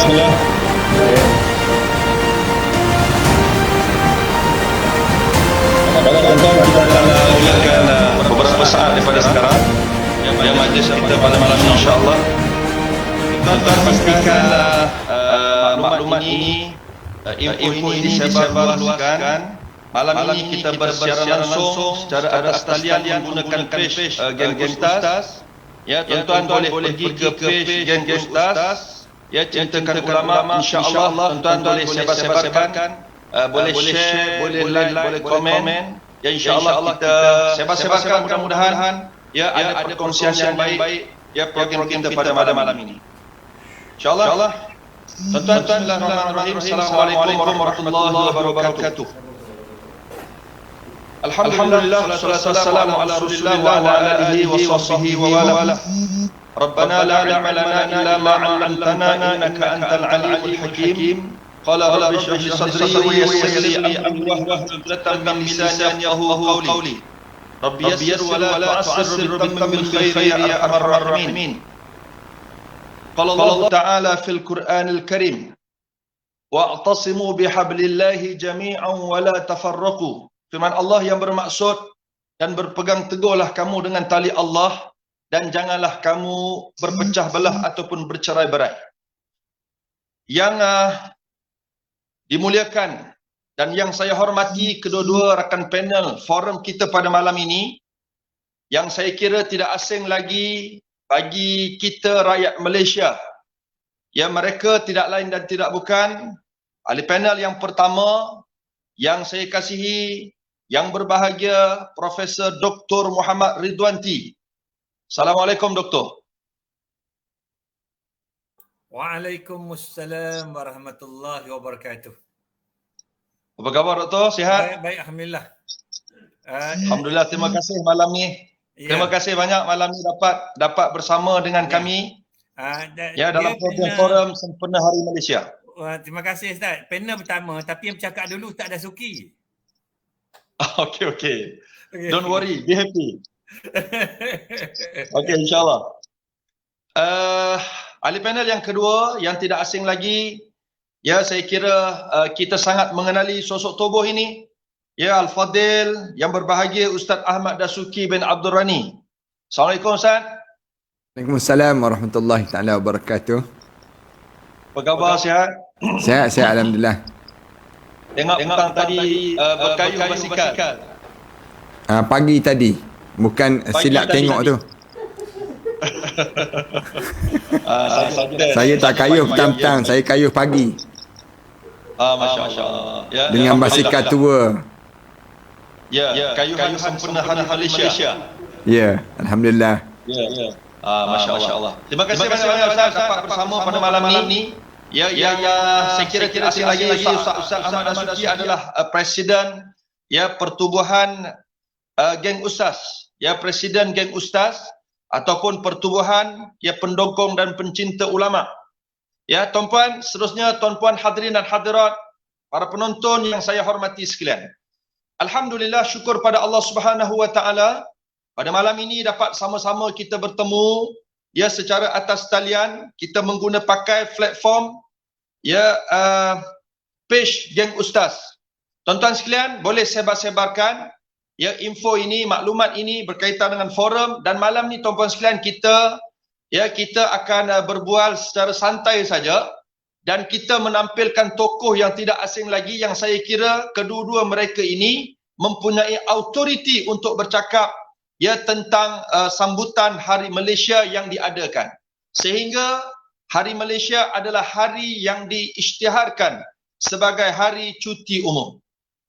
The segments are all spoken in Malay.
Bismillah. Baik, tuan-tuan, kita akan mulakan beberapa saat daripada sekarang yang majlis kita pada malam ini, insya-Allah. Tuan-tuan pastikan maklumat ini, info ini disebarluaskan. Malam ini kita bersiaran langsung secara atas talian menggunakan page Geng Ustaz. Ya, tuan-tuan boleh pergi ke page Geng Ustaz. Ya, Cintakan Ulama, insya-Allah tuan-tuan boleh sebar-sebarkan, boleh share, boleh like, boleh komen. Ya, insya-Allah kita sebar-sebarkan, mudah-mudahan ya ada perkongsian yang baik ya program kita pada malam ini. Insya-Allah. Tuan-tuan, bismillahirrahmanirrahim. Assalamualaikum warahmatullahi wabarakatuh. Alhamdulillah, wassalatu wassalamu ala Rasulillah wa ala alihi wa sahbihi wa wala. Rabbana la ilma lana illa ma 'allamtana innaka antal alimul hakim. Qala rabbi shrah li sadri wa yassir li amri wahlul 'uqdatam min lisani yafqahu qawli. Rabbi yassir wa la tu'assir bil khairi ya arhamar rahimin. Qala Allah Ta'ala fil Qur'anil Karim, wa'tasimu bihablillahi jami'an wa la tafarraqu. Firman Allah yang bermaksud, dan berpegang teguhlah kamu dengan tali Allah dan janganlah kamu berpecah belah ataupun bercerai-berai. Yang dimuliakan dan yang saya hormati kedua-dua rakan panel forum kita pada malam ini, yang saya kira tidak asing lagi bagi kita rakyat Malaysia. Ya, mereka tidak lain dan tidak bukan ahli panel yang pertama yang saya kasihi, yang berbahagia, Profesor Dr. Muhammad Ridwanti. Assalamualaikum, Doktor. Waalaikumsalam warahmatullahi wabarakatuh. Apa khabar, Doktor? Sihat? Baik, alhamdulillah. Alhamdulillah, terima kasih malam ni. Ya. Terima kasih banyak malam ni dapat bersama dengan kami. Dalam program forum Sempena Hari Malaysia. Terima kasih, Ustaz. Panel pertama, tapi yang bercakap dulu tak ada Suki. Okay. Don't worry, be happy. Okay, insyaAllah. Ahli panel yang kedua yang tidak asing lagi, ya saya kira kita sangat mengenali sosok tubuh ini, ya Al-Fadil yang berbahagia Ustaz Ahmad Dasuki bin Abdul Rani. Assalamualaikum, Ustaz. Waalaikumsalam warahmatullahi taala wabarakatuh. Apa khabar, sihat? Sihat, alhamdulillah. Tengok tadi berkayu basikal. Pagi tadi. Bukan silap tengok tu. Saya tak kayuh petang-petang, saya kayuh pagi. Masya-Allah. Ya, dengan basikal tua. Ya, kayu-kayu sempena Hari Malaysia. Ya, alhamdulillah. Ya. Masya-Allah. Terima kasih banyak Ustaz dapat bersama pada malam ini. Ya, yang saya kira tidak asing lagi Ustaz Ahmad Dasuki adalah Presiden ya Pertubuhan Geng Ustaz, ya Presiden Geng Ustaz ataupun Pertubuhan ya Pendokong dan Pencinta Ulama. Ya, tuan-puan, seterusnya tuan-puan hadirin dan hadirat, para penonton yang saya hormati sekalian. Alhamdulillah, syukur pada Allah Subhanahu wa taala pada malam ini dapat sama-sama kita bertemu ya secara atas talian, kita menggunakan pakai platform ya page Geng Ustaz. Tuan-tuan sekalian boleh sebar-sebarkan ya info ini, maklumat ini berkaitan dengan forum, dan malam ni tuan-tuan sekalian kita akan berbual secara santai saja, dan kita menampilkan tokoh yang tidak asing lagi yang saya kira kedua-dua mereka ini mempunyai autoriti untuk bercakap ya tentang sambutan Hari Malaysia yang diadakan. Sehingga Hari Malaysia adalah hari yang diisytiharkan sebagai hari cuti umum.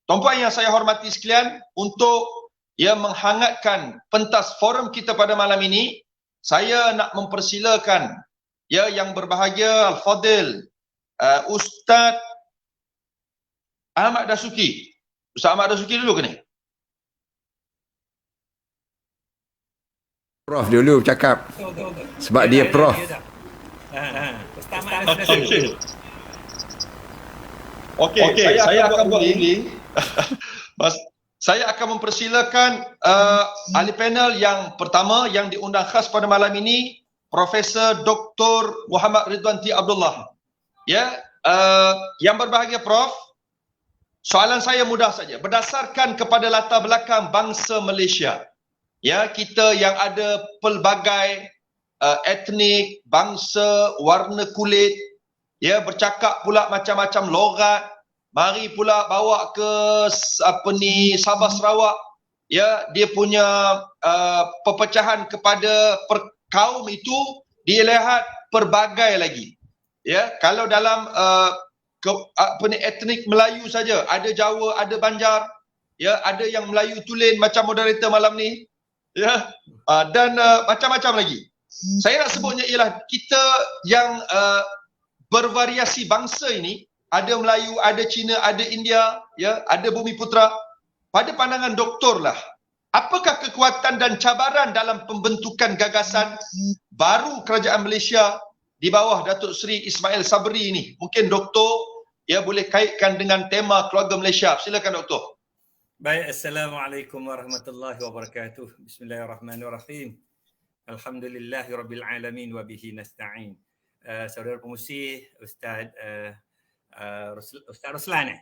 Tuan-puan yang saya hormati sekalian, untuk ya menghangatkan pentas forum kita pada malam ini, saya nak mempersilakan ya yang berbahagia Al-Fadil Ustaz Ahmad Dasuki. Ustaz Ahmad Dasuki dulu ke ni? Prof dulu cakap. Sebab dia prof. Okey, saya akan buat link. Saya akan mempersilakan ahli panel yang pertama yang diundang khas pada malam ini, Profesor Dr. Muhammad Ridwanti Abdullah. Ya, yang berbahagia Prof, soalan saya mudah saja. Berdasarkan kepada latar belakang bangsa Malaysia, ya, kita yang ada pelbagai etnik, bangsa, warna kulit, ya, bercakap pula macam-macam logat, mari pula bawa ke Sabah Sarawak, ya, dia punya perpecahan kepada kaum itu dilihat pelbagai lagi. Ya, kalau dalam etnik Melayu saja, ada Jawa, ada Banjar, ya, ada yang Melayu tulen macam moderator malam ni, ya, dan macam-macam lagi. Saya nak sebutnya ialah kita yang bervariasi bangsa ini, ada Melayu, ada Cina, ada India, ya, ada Bumiputera. Pada pandangan doktor lah, apakah kekuatan dan cabaran dalam pembentukan gagasan baru kerajaan Malaysia di bawah Datuk Seri Ismail Sabri ini? Mungkin doktor, ya, boleh kaitkan dengan tema keluarga Malaysia. Silakan doktor. Baik, Assalamualaikum warahmatullahi wabarakatuh. Bismillahirrahmanirrahim. Alhamdulillahirabbil alamin wa bihi nasta'in. Saudara pengusi, Ustaz Ruslan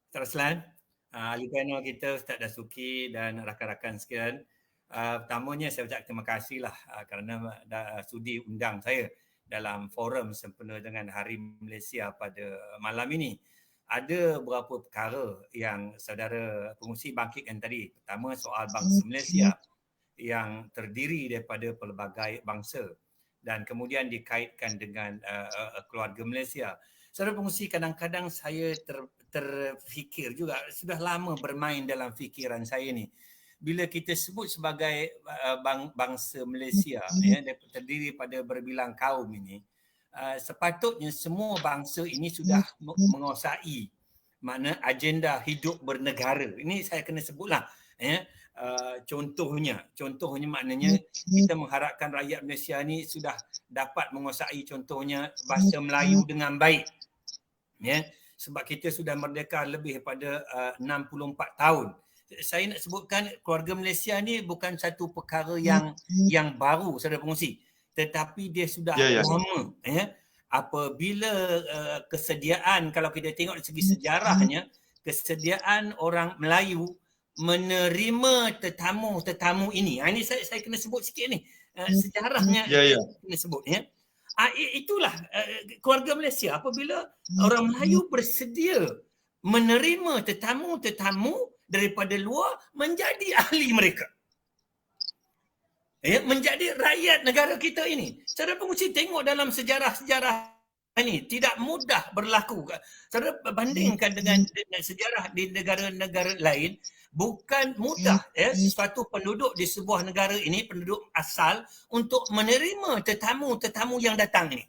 Ustaz Ruslan, ahli panel kita Ustaz Dasuki dan rakan-rakan sekalian. Pertamanya saya ucap terima kasihlah kerana sudi undang saya dalam forum sempena dengan Hari Malaysia pada malam ini. Ada beberapa perkara yang saudara pengusi bangkitkan tadi. Pertama, soal bangsa Malaysia yang terdiri daripada pelbagai bangsa dan kemudian dikaitkan dengan keluarga Malaysia. Saudara pengusi, kadang-kadang saya terfikir juga, sudah lama bermain dalam fikiran saya ni. Bila kita sebut sebagai bangsa Malaysia, ya, terdiri pada berbilang kaum ini, sepatutnya semua bangsa ini sudah menguasai makna agenda hidup bernegara. Ini saya kena sebutlah, ya. Contohnya maknanya kita mengharapkan rakyat Malaysia ni sudah dapat menguasai contohnya bahasa Melayu dengan baik, ya, sebab kita sudah merdeka lebih daripada 64 tahun. Saya nak sebutkan keluarga Malaysia ni bukan satu perkara yang baru, saudara pengusi, tetapi dia sudah lama, ya. Apabila kesediaan, kalau kita tengok dari segi sejarahnya, kesediaan orang Melayu menerima tetamu ini. Ini saya kena sebut sikit ni. Sejarahnya kena sebut, ya. Itulah keluarga Malaysia apabila orang Melayu bersedia menerima tetamu daripada luar menjadi ahli mereka. Ya, menjadi rakyat negara kita ini. Saudara pengusi tengok dalam sejarah-sejarah ini tidak mudah berlaku. Saudara bandingkan dengan sejarah di negara-negara lain, bukan mudah, ya, suatu penduduk di sebuah negara ini, penduduk asal, untuk menerima tetamu yang datang ini.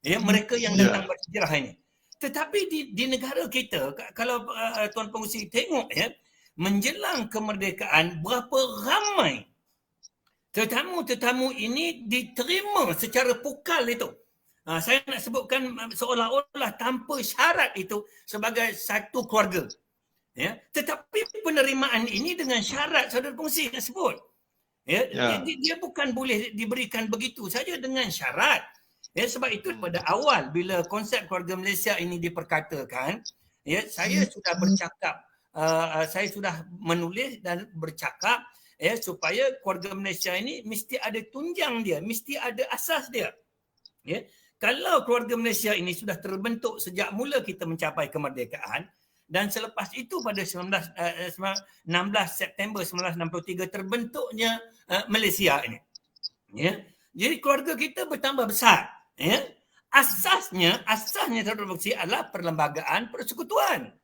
Ya, mereka yang datang bersejarah ini. Tetapi di negara kita, kalau Tuan Pengusi tengok, ya, menjelang kemerdekaan, berapa ramai tetamu ini diterima secara pukal itu. Saya nak sebutkan seolah-olah tanpa syarat itu sebagai satu keluarga. Ya, tetapi penerimaan ini dengan syarat, saudara pengusi nak sebut. Ya, dia bukan boleh diberikan begitu saja dengan syarat. Ya, sebab itu pada awal bila konsep keluarga Malaysia ini diperkatakan, ya, saya sudah bercakap, saya sudah menulis dan bercakap, ya, supaya keluarga Malaysia ini mesti ada tunjang dia, mesti ada asas dia. Ya, kalau keluarga Malaysia ini sudah terbentuk sejak mula kita mencapai kemerdekaan, dan selepas itu pada 16 September 1963 terbentuknya Malaysia ini. Ya. Jadi keluarga kita bertambah besar. Ya. Asasnya terbentuk adalah perlembagaan persekutuan.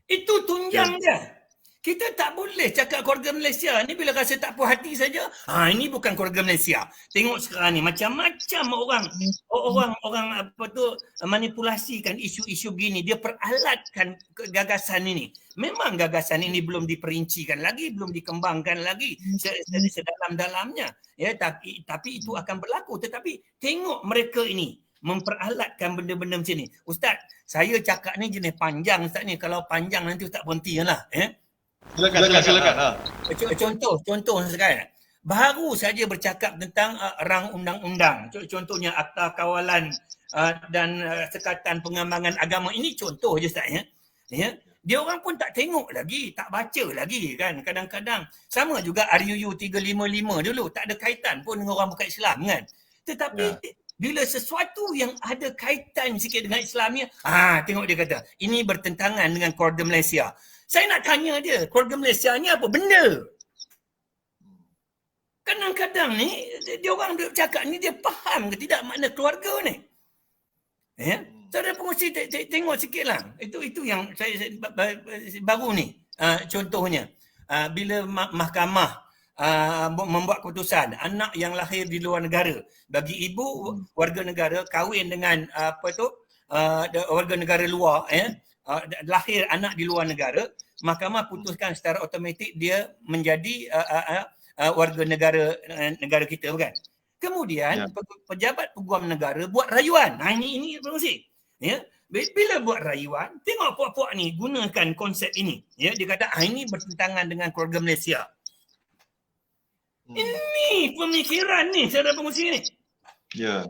Itu tunjang dia. Kita tak boleh cakap keluarga Malaysia ni bila rasa tak puas hati saja. Ini bukan keluarga Malaysia. Tengok sekarang ni macam-macam orang apa tu manipulasikan isu-isu begini. Dia peralatkan gagasan ini. Memang gagasan ini belum diperincikan lagi, belum dikembangkan lagi sedalam-dalamnya. Ya, tapi itu akan berlaku. Tetapi tengok mereka ini memperalatkan benda-benda macam ni. Ustaz, saya cakap ni jenis panjang Ustaz ni. Kalau panjang nanti Ustaz berhenti lah. Silakan. Contoh sekarang. baru saja bercakap tentang rang undang-undang. Contohnya Akta Kawalan dan Sekatan Pengembangan Agama. Ini contoh je Ustaz ya. Ya. Dia orang pun tak tengok lagi, tak baca lagi kan. Kadang-kadang sama juga RUU 355 dulu, tak ada kaitan pun dengan orang bukan Islam kan. Tetapi bila sesuatu yang ada kaitan sikit dengan Islamnya, tengok dia kata, ini bertentangan dengan keluarga Malaysia. Saya nak tanya dia, keluarga Malaysia ni apa benda? Kadang-kadang ni, dia orang duk cakap ni, dia faham ke tidak makna keluarga ni? Ya? Saudara pengurusi tengok sikit lah. Itu yang saya baru ni. Contohnya, bila mahkamah membuat keputusan anak yang lahir di luar negara bagi ibu warga negara kahwin dengan warga negara luar lahir anak di luar negara, mahkamah putuskan secara automatik dia menjadi warga negara kita, bukan? Kemudian pejabat peguam negara buat rayuan. Ini pengurusi. Ya, bila buat rayuan, tengok puak-puak ni gunakan konsep ini. Ya, dia kata ini bertentangan dengan keluarga Malaysia. Ini pemikiran ni saudara pengurusi ni. Ya.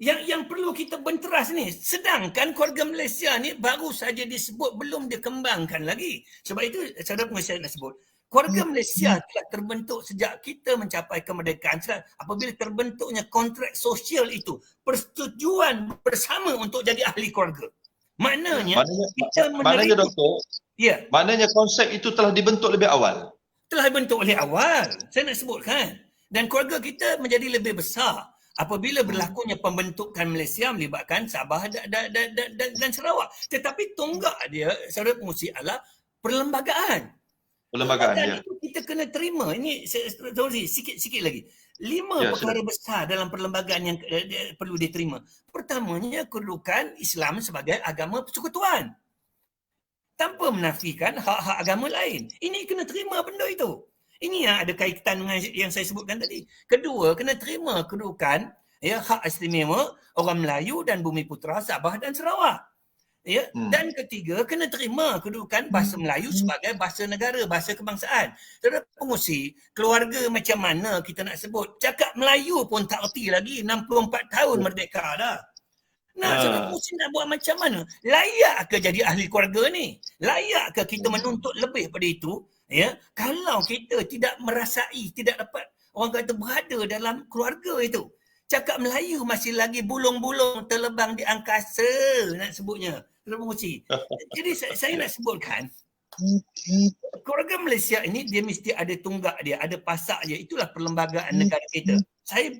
Yang perlu kita benteras ni. Sedangkan keluarga Malaysia ni baru saja disebut, belum dikembangkan lagi. Sebab itu saudara pengurusi nak sebut, keluarga Malaysia telah terbentuk sejak kita mencapai kemerdekaan. Apabila terbentuknya kontrak sosial itu, persetujuan bersama untuk jadi ahli keluarga. Maknanya kita maknanya doktor, maknanya konsep itu telah dibentuk lebih awal. Telah dibentuk oleh awal. Saya nak sebutkan. Dan keluarga kita menjadi lebih besar apabila berlakunya pembentukan Malaysia melibatkan Sabah dan Sarawak. Tetapi tonggak dia, saudara pengurusi, adalah perlembagaan. Perlembagaan itu kita kena terima. Ini sikit lagi. 5 perkara besar dalam perlembagaan yang perlu diterima. Pertamanya, kedudukan Islam sebagai agama persekutuan. Tanpa menafikan hak-hak agama lain. Ini kena terima benda itu. Ini yang ada kaitan dengan yang saya sebutkan tadi. Kedua, kena terima kedudukan hak istimewa orang Melayu dan Bumi Putera, Sabah dan Sarawak. Ya, dan ketiga, kena terima kedudukan bahasa Melayu sebagai bahasa negara, bahasa kebangsaan. Saudara pengurusi, keluarga macam mana kita nak sebut? Cakap Melayu pun tak erti lagi, 64 tahun merdeka dah. Saudara pengurusi nak buat macam mana? Layak ke jadi ahli keluarga ni? Layak ke kita menuntut lebih pada itu? Ya, kalau kita tidak merasai, tidak dapat orang kata berada dalam keluarga itu. Cakap Melayu masih lagi bulung-bulung terbang di angkasa nak sebutnya. Jadi saya nak sebutkan, keluarga Malaysia ini dia mesti ada tunggak dia, ada pasak dia. Itulah perlembagaan negara kita. Saya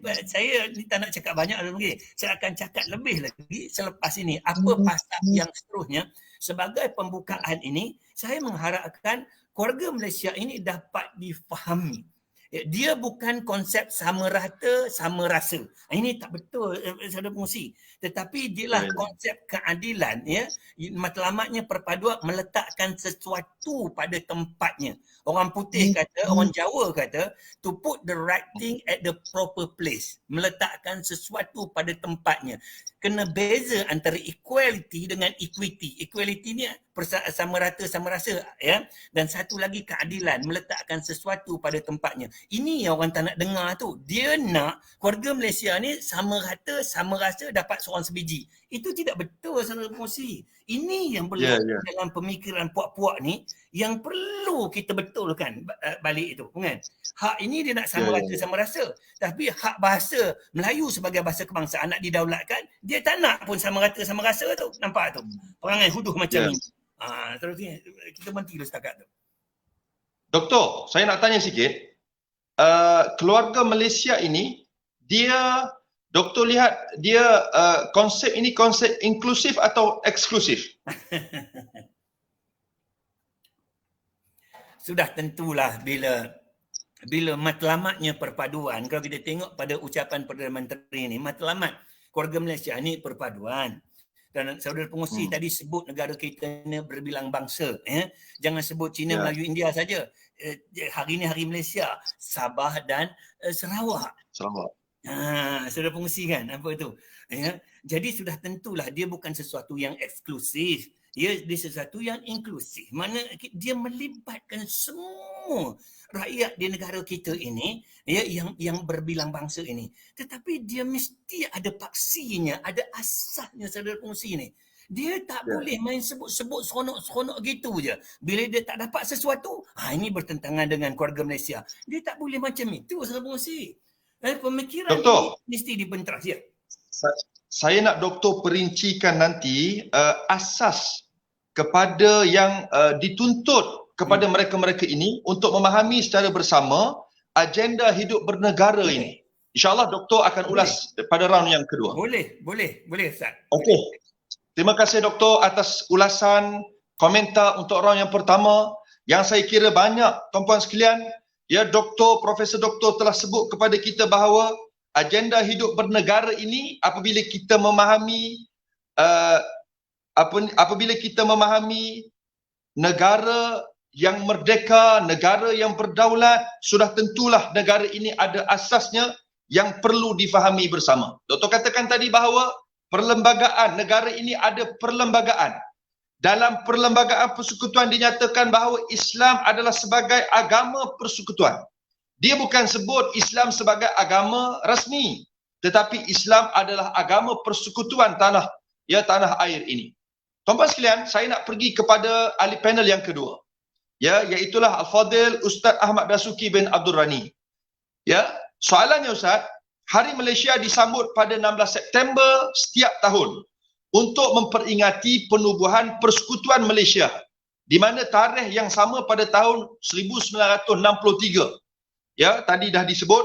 ni tak nak cakap banyak lagi. Saya akan cakap lebih lagi selepas ini. Apa pasak yang seterusnya. Sebagai pembukaan ini, saya mengharapkan keluarga Malaysia ini dapat difahami. Dia bukan konsep sama rata, sama rasa. Ini tak betul, saudara pengurusi. Tetapi dialah konsep keadilan. Matlamatnya perpaduan meletakkan sesuatu pada tempatnya. Orang putih kata, orang Jawa kata, to put the right thing at the proper place. Meletakkan sesuatu pada tempatnya. Kena beza antara equality dengan equity. Equality ni sama rata, sama rasa. Dan satu lagi keadilan, meletakkan sesuatu pada tempatnya. Ini yang orang tak nak dengar tu. Dia nak keluarga Malaysia ni sama rata, sama rasa, dapat seorang sebiji. Itu tidak betul, saudara pengurusi. Ini yang perlu dalam pemikiran puak-puak ni, yang perlu kita betulkan balik itu. Kan? Hak ini dia nak sama rata, sama rasa. Tapi hak bahasa Melayu sebagai bahasa kebangsaan nak didaulatkan, dia tak nak pun sama rata, sama rasa tu. Nampak tu? Perangai huduh macam ni. Terusnya, kita berhenti dulu setakat tu. Doktor, saya nak tanya sikit. Keluarga Malaysia ini, doktor lihat dia konsep ini konsep inklusif atau eksklusif? Sudah tentulah bila matlamatnya perpaduan, kalau kita tengok pada ucapan Perdana Menteri ni, matlamat keluarga Malaysia ni perpaduan. Dan saudara pengurusi tadi sebut negara kita ni berbilang bangsa. Jangan sebut Cina, Melayu, India saja. Hari ni hari Malaysia, Sabah dan Sarawak. Saudara pengurusi kan apa itu? Jadi sudah tentulah dia bukan sesuatu yang eksklusif. Dia sesuatu yang inklusif. Mana dia melibatkan semua rakyat di negara kita ini, ya, yang berbilang bangsa ini. Tetapi dia mesti ada paksinya, ada asasnya saudara kongsi ni. Dia tak boleh main sebut-sebut seronok-seronok gitu je. Bila dia tak dapat sesuatu, ini bertentangan dengan keluarga Malaysia. Dia tak boleh macam itu saudara kongsi. Pemikiran Doktor, ini mesti dibenteras ya. Saya nak doktor perincikan nanti asas kepada yang dituntut kepada mereka-mereka ini untuk memahami secara bersama agenda hidup bernegara ini. InsyaAllah doktor akan ulas pada round yang kedua. Boleh Ustaz. Okey. Terima kasih doktor atas ulasan komentar untuk round yang pertama yang saya kira banyak tuan-puan sekalian, ya, Profesor Doktor telah sebut kepada kita bahawa agenda hidup bernegara ini apabila kita memahami negara yang merdeka, negara yang berdaulat, sudah tentulah negara ini ada asasnya yang perlu difahami bersama. Doktor katakan tadi bahawa perlembagaan negara ini ada perlembagaan. Dalam perlembagaan persekutuan dinyatakan bahawa Islam adalah sebagai agama persekutuan. Dia bukan sebut Islam sebagai agama rasmi, tetapi Islam adalah agama persekutuan tanah air ini. Tuan-tuan sekalian, saya nak pergi kepada ahli panel yang kedua. Ya, iaitulah Al-Fadhil Ustaz Ahmad Dasuki bin Abdul Rani. Ya, soalannya Ustaz, Hari Malaysia disambut pada 16 September setiap tahun untuk memperingati penubuhan Persekutuan Malaysia, di mana tarikh yang sama pada tahun 1963. Ya, tadi dah disebut,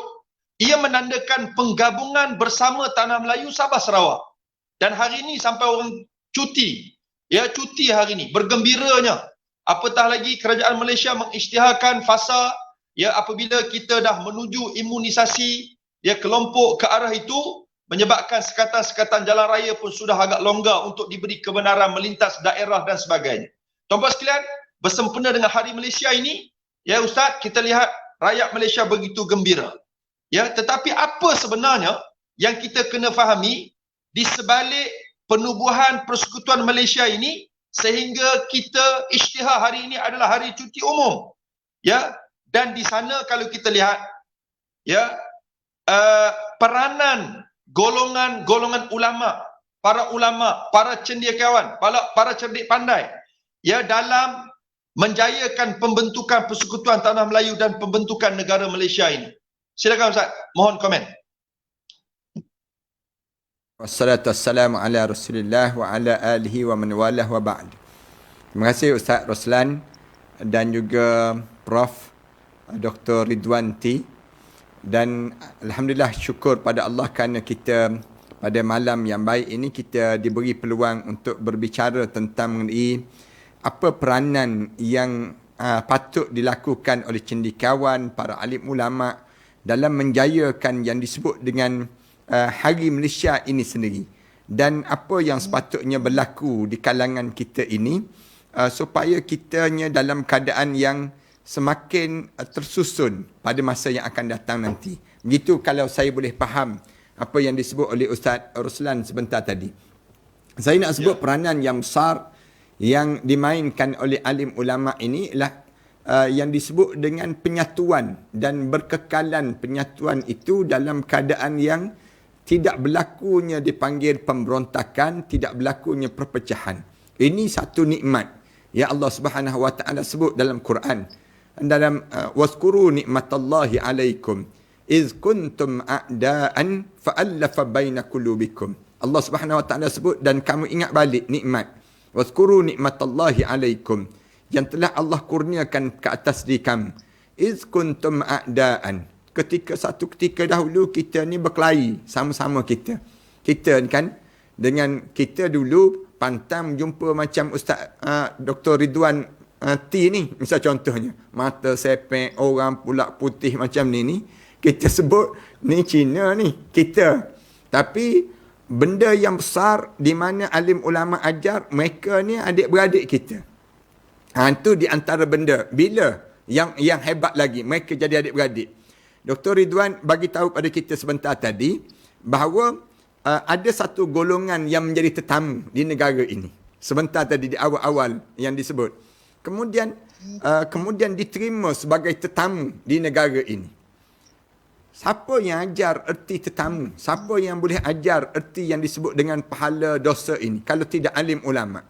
ia menandakan penggabungan bersama Tanah Melayu Sabah Sarawak. Dan hari ini sampai orang cuti. Ya, cuti hari ini, bergembiranya. Apatah lagi kerajaan Malaysia mengisytiharkan fasa, ya, apabila kita dah menuju imunisasi, ya, kelompok ke arah itu, menyebabkan sekatan-sekatan jalan raya pun sudah agak longgar untuk diberi kebenaran melintas daerah dan sebagainya. Tuan-tuan sekalian, bersempena dengan Hari Malaysia ini, ya Ustaz, kita lihat rakyat Malaysia begitu gembira. Ya, tetapi apa sebenarnya yang kita kena fahami di sebalik penubuhan Persekutuan Malaysia ini sehingga kita isytihar hari ini adalah hari cuti umum. Ya, dan di sana kalau kita lihat, ya, peranan golongan ulama, para cendekiawan, para cerdik pandai, ya, dalam menjayakan pembentukan Persekutuan Tanah Melayu dan pembentukan negara Malaysia ini. Silakan Ustaz, mohon komen. Wassalatu wassalamu ala Rasulillah wa ala alihi wa man walah wa ba'd. Terima kasih Ustaz Roslan dan juga Prof Dr. Ridwan T. Dan alhamdulillah syukur pada Allah kerana kita pada malam yang baik ini kita diberi peluang untuk berbicara tentang mengenai apa peranan yang patut dilakukan oleh cendekiawan, para alim ulama dalam menjayakan yang disebut dengan Hari Malaysia ini sendiri, dan apa yang sepatutnya berlaku di kalangan kita ini supaya kitanya dalam keadaan yang semakin tersusun pada masa yang akan datang nanti. Begitu kalau saya boleh faham apa yang disebut oleh Ustaz Roslan sebentar tadi. Saya nak sebut peranan yang besar yang dimainkan oleh alim ulama ini ialah yang disebut dengan penyatuan dan berkekalan penyatuan itu dalam keadaan yang tidak berlakunya dipanggil pemberontakan, tidak berlakunya perpecahan. Ini satu nikmat yang Allah Subhanahu wa taala sebut dalam Quran. Dalam waskuru nikmatallahi alaikum iz kuntum a'daan fa'alafa baina qulubikum. Allah Subhanahu wa taala sebut dan kamu ingat balik nikmat. Waskuru nikmatallahi alaikum yang telah Allah kurniakan ke atas diri kamu. Iz kuntum a'daan. Satu ketika dahulu kita ni berkelahi sama-sama kita. Kita kan dengan kita dulu pantang jumpa macam Ustaz Dr. Ridwan T ni. Misal contohnya, mata sepek, orang pula putih macam ni. Kita sebut ni Cina ni, kita. Tapi benda yang besar di mana alim ulama ajar, mereka ni adik-beradik kita. Itu di antara benda. Bila yang hebat lagi, mereka jadi adik-beradik. Dr. Ridwan bagi tahu pada kita sebentar tadi bahawa ada satu golongan yang menjadi tetamu di negara ini. sebentar tadi di awal-awal yang disebut. Kemudian diterima sebagai tetamu di negara ini. Siapa yang ajar erti tetamu? Siapa yang boleh ajar erti yang disebut dengan pahala dosa ini kalau tidak alim ulama?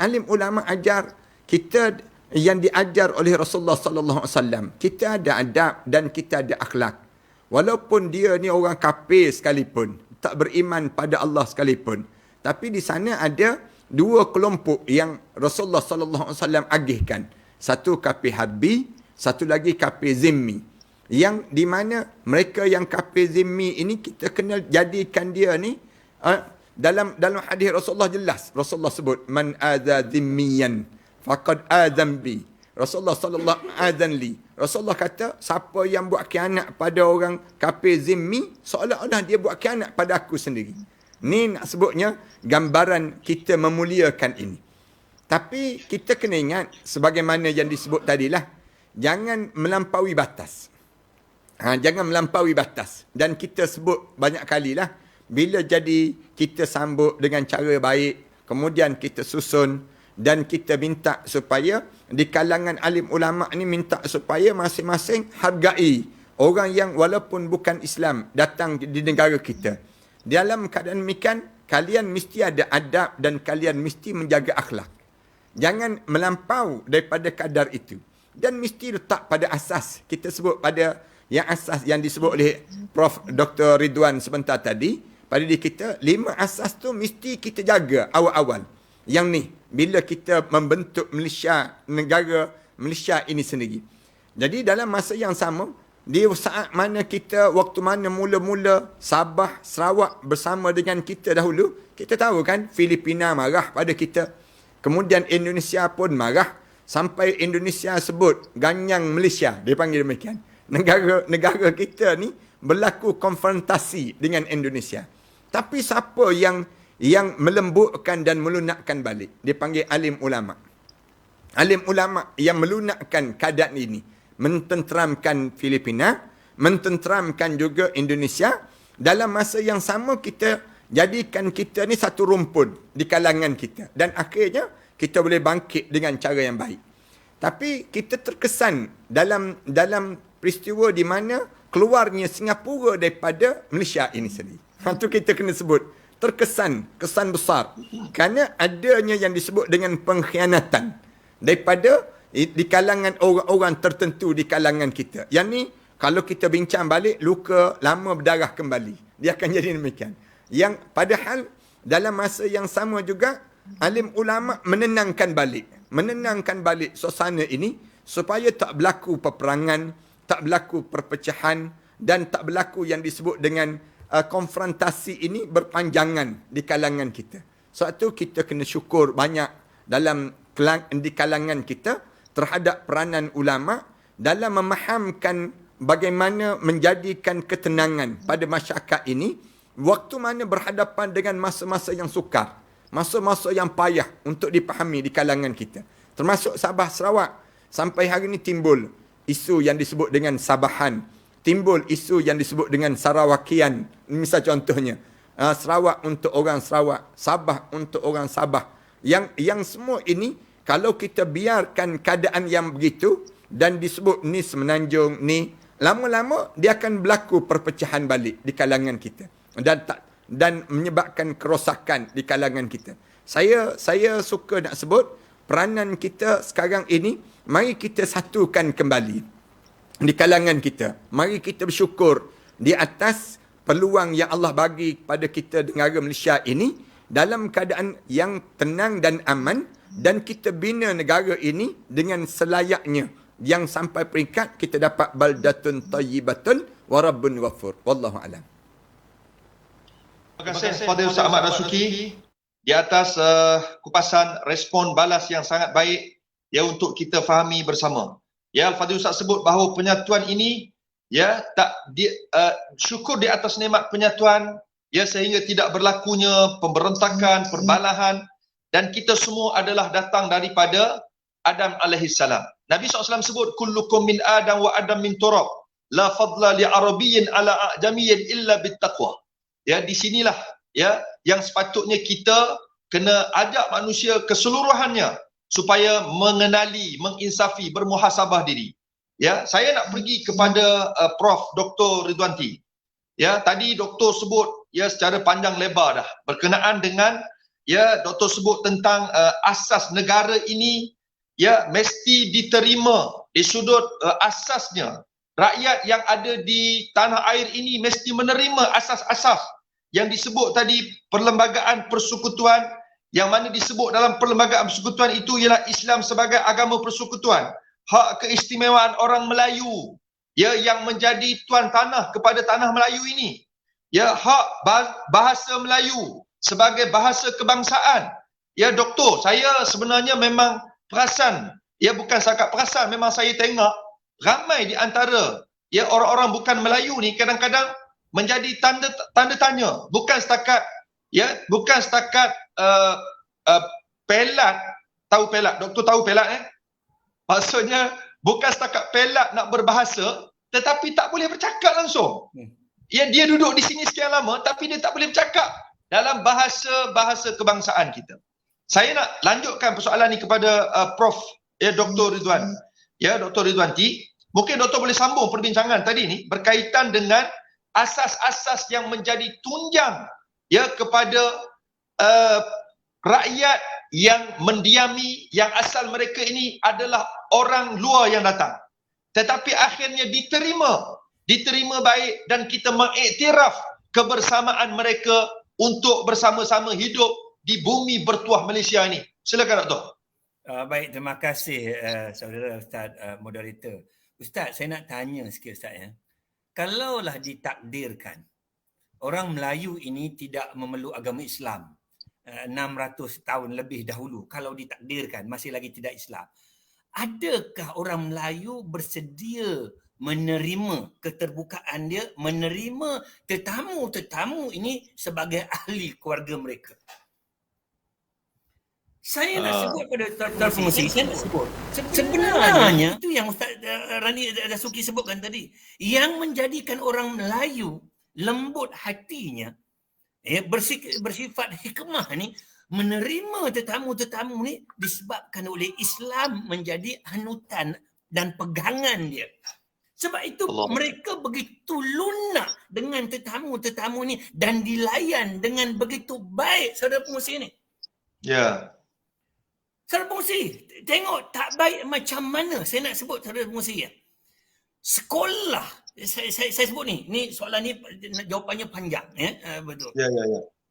Alim ulama ajar kita yang diajar oleh Rasulullah sallallahu alaihi wasallam. Kita ada adab dan kita ada akhlak. Walaupun dia ni orang kafir sekalipun, tak beriman pada Allah sekalipun, tapi di sana ada dua kelompok yang Rasulullah sallallahu alaihi wasallam agihkan. Satu kafir harbi, satu lagi kafir zimmi. Yang di mana mereka yang kafir zimmi ini kita kena jadikan dia ni dalam hadis Rasulullah jelas. Rasulullah sebut man adza zimmiyan faqad adzam bi. Rasulullah sallallahu adzan li. Rasulullah kata siapa yang buat khianat pada orang kafir zimmi seolah-olah dia buat khianat pada aku sendiri. Ni nak sebutnya gambaran kita memuliakan ini. Tapi kita kena ingat sebagaimana yang disebut tadilah, jangan melampaui batas. Jangan melampaui batas. Dan kita sebut banyak kali lah, bila jadi kita sambut dengan cara baik, kemudian kita susun dan kita minta supaya di kalangan alim ulama ni minta supaya masing-masing hargai orang yang walaupun bukan Islam datang di negara kita. Dalam keadaan demikian, kalian mesti ada adab dan kalian mesti menjaga akhlak. Jangan melampau daripada kadar itu. Dan mesti letak pada asas. Kita sebut pada yang asas yang disebut oleh Prof. Dr. Ridwan sebentar tadi, pada diri kita, 5 asas tu mesti kita jaga awal-awal. Yang ni, bila kita membentuk Malaysia, negara Malaysia ini sendiri. Jadi dalam masa yang sama, di saat mana kita, waktu mana mula-mula Sabah, Sarawak bersama dengan kita dahulu, kita tahu kan, Filipina marah pada kita. Kemudian Indonesia pun marah, sampai Indonesia sebut ganyang Malaysia, dia panggil demikian. Negara kita ni berlaku konfrontasi dengan Indonesia. Tapi siapa yang melembutkan dan melunakkan balik? Dia panggil alim ulama. Alim ulama yang melunakkan keadaan ini. Mententeramkan Filipina, mententeramkan juga Indonesia. Dalam masa yang sama kita jadikan kita ni satu rumpun di kalangan kita. Dan akhirnya kita boleh bangkit dengan cara yang baik. Tapi kita terkesan dalam peristiwa di mana keluarnya Singapura daripada Malaysia ini sendiri. Itu kita kena sebut. Kesan besar. Kerana adanya yang disebut dengan pengkhianatan daripada di kalangan orang-orang tertentu di kalangan kita. Yang ni, kalau kita bincang balik, luka lama berdarah kembali. Dia akan jadi demikian. Yang padahal dalam masa yang sama juga, alim ulama menenangkan balik suasana ini supaya tak berlaku peperangan, tak berlaku perpecahan dan tak berlaku yang disebut dengan konfrontasi ini berpanjangan di kalangan kita. Sebab tu kita kena syukur banyak di kalangan kita terhadap peranan ulama dalam memahamkan bagaimana menjadikan ketenangan pada masyarakat ini waktu mana berhadapan dengan masa-masa yang sukar, masa-masa yang payah untuk dipahami di kalangan kita. Termasuk Sabah Sarawak sampai hari ini timbul isu yang disebut dengan Sabahan, timbul isu yang disebut dengan Sarawakian. Misal contohnya, Sarawak untuk orang Sarawak, Sabah untuk orang Sabah. Yang semua ini, kalau kita biarkan keadaan yang begitu, dan disebut ni semenanjung ni, lama-lama dia akan berlaku perpecahan balik di kalangan kita. Dan menyebabkan kerosakan di kalangan kita. Saya suka nak sebut, peranan kita sekarang ini, mari kita satukan kembali di kalangan kita. Mari kita bersyukur di atas peluang yang Allah bagi kepada kita negara Malaysia ini dalam keadaan yang tenang dan aman, dan kita bina negara ini dengan selayaknya yang sampai peringkat kita dapat baldatun tayyibatun wa rabbun ghafur. Wallahu a'lam. Terima kasih kepada Ustaz Ahmad Rasuki di atas kupasan respon balas yang sangat baik ya untuk kita fahami bersama. Ya, Al-Fadhil Ustaz sebut bahawa penyatuan ini ya syukur di atas nikmat penyatuan ya sehingga tidak berlakunya pemberontakan, perbalahan, dan kita semua adalah datang daripada Adam alaihissalam. Nabi SAW sebut kullukum min Adam wa Adam min turab la fadla li arabiyyin ala ajamiyyin illa bittaqwa. Ya, di sinilah ya yang sepatutnya kita kena ajak manusia keseluruhannya supaya mengenali, menginsafi, bermuhasabah diri. Ya, saya nak pergi kepada Prof Dr. Ridwanti. Ya, tadi doktor sebut ya secara panjang lebar dah berkenaan dengan ya doktor sebut tentang asas negara ini ya mesti diterima di sudut asasnya. Rakyat yang ada di tanah air ini mesti menerima asas-asas yang disebut tadi, perlembagaan persekutuan, yang mana disebut dalam perlembagaan persekutuan itu ialah Islam sebagai agama persekutuan, hak keistimewaan orang Melayu ya yang menjadi tuan tanah kepada tanah Melayu ini, ya hak bahasa Melayu sebagai bahasa kebangsaan. Ya doktor, saya sebenarnya memang perasan, ya bukan setakat perasan, memang saya tengok ramai di antara ya orang-orang bukan Melayu ni kadang-kadang menjadi tanda tanya, bukan setakat pelat. Tahu pelat, doktor tahu pelat maksudnya bukan setakat pelat nak berbahasa tetapi tak boleh bercakap langsung. Ya, dia duduk di sini sekian lama tapi dia tak boleh bercakap dalam bahasa kebangsaan kita. Saya nak lanjutkan persoalan ni kepada Prof ya Dr. Ridwan. Ya, Dr. Ridwanti, mungkin doktor boleh sambung perbincangan tadi ni berkaitan dengan asas-asas yang menjadi tunjang ya kepada rakyat yang mendiami, yang asal mereka ini adalah orang luar yang datang. Tetapi akhirnya diterima baik dan kita mengiktiraf kebersamaan mereka untuk bersama-sama hidup di bumi bertuah Malaysia ini. Silakan doktor. Baik, terima kasih saudara Ustaz moderator. Ustaz, saya nak tanya sikit Ustaz ya. Kalaulah ditakdirkan orang Melayu ini tidak memeluk agama Islam 600 tahun lebih dahulu, kalau ditakdirkan masih lagi tidak Islam, adakah orang Melayu bersedia menerima keterbukaan dia, menerima tetamu-tetamu ini sebagai ahli keluarga mereka? Saya nak sebut pada Tuan Pengerusi, saya nak sebut sebenarnya itu yang Ustaz Rani Dasuki sebutkan tadi, yang menjadikan orang Melayu lembut hatinya, bersifat hikmah ni, menerima tetamu-tetamu ni disebabkan oleh Islam menjadi hanutan dan pegangan dia. Sebab itu mereka begitu lunak dengan tetamu-tetamu ni dan dilayan dengan begitu baik, saudara pengerusi ni. Ya. Saudara pengerusi, tengok tak baik macam mana. Saya nak sebut saudara pengerusi ya. Sekolah, saya sebut ni soalan ni jawapannya panjang ya. Betul. Ya.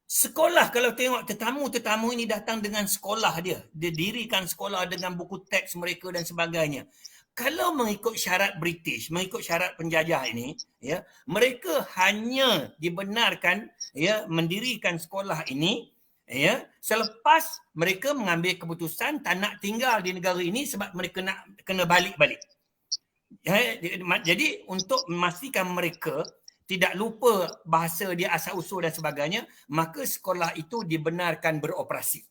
Sekolah, kalau tengok tetamu-tetamu ini datang dengan sekolah dia dirikan sekolah dengan buku teks mereka dan sebagainya. Kalau mengikut syarat British, mengikut syarat penjajah ini, ya, mereka hanya dibenarkan ya mendirikan sekolah ini ya selepas mereka mengambil keputusan tak nak tinggal di negara ini sebab mereka nak kena balik-balik. Ya, jadi untuk memastikan mereka tidak lupa bahasa dia, asal usul dan sebagainya, maka sekolah itu dibenarkan beroperasi.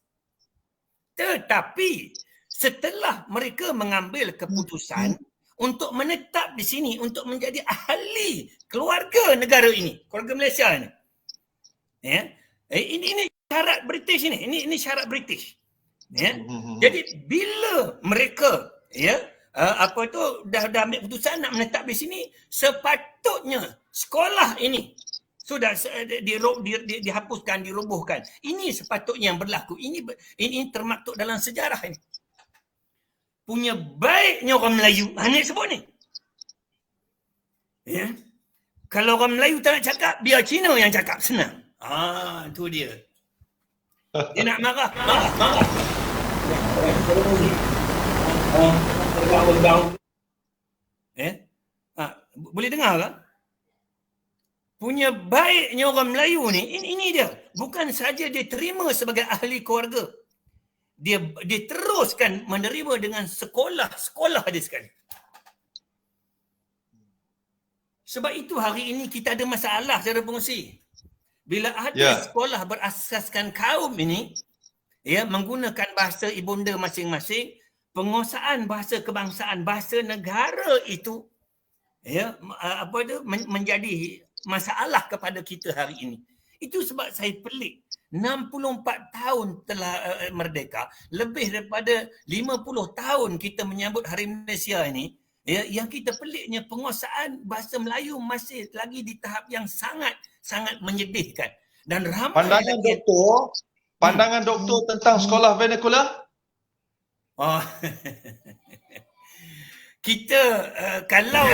Tetapi setelah mereka mengambil keputusan untuk menetap di sini, untuk menjadi ahli keluarga negara ini, keluarga Malaysia ini, ya, ini syarat British ini syarat British. Ya. Jadi bila mereka ya dah ambil keputusan nak menetap di sini, sepatutnya sekolah ini sudah dihapuskan, dirobohkan. Ini sepatutnya yang berlaku. Ini termaktub dalam sejarah ini. Punya baiknya orang Melayu, ni sebut ni. Ya. Kalau orang Melayu tak nak cakap, biar Cina yang cakap, senang. Itu dia. Dia nak marah. Boleh dengar tak? Punya baiknya orang Melayu ni, ini dia. Bukan saja dia terima sebagai ahli keluarga. Dia teruskan menerima dengan sekolah dia sekali. Sebab itu hari ini kita ada masalah, saudara pengerusi. Bila ada sekolah berasaskan kaum ini, ya, menggunakan bahasa ibunda masing-masing, penguasaan bahasa kebangsaan, bahasa negara itu, ya, menjadi masalah kepada kita hari ini. Itu sebab saya pelik. 64 tahun telah merdeka, lebih daripada 50 tahun kita menyambut Hari Malaysia ini. Ya, yang kita peliknya penguasaan bahasa Melayu masih lagi di tahap yang sangat menyedihkan. Dan ramai pandangan doktor tentang sekolah vernacular? Oh. Kita kalau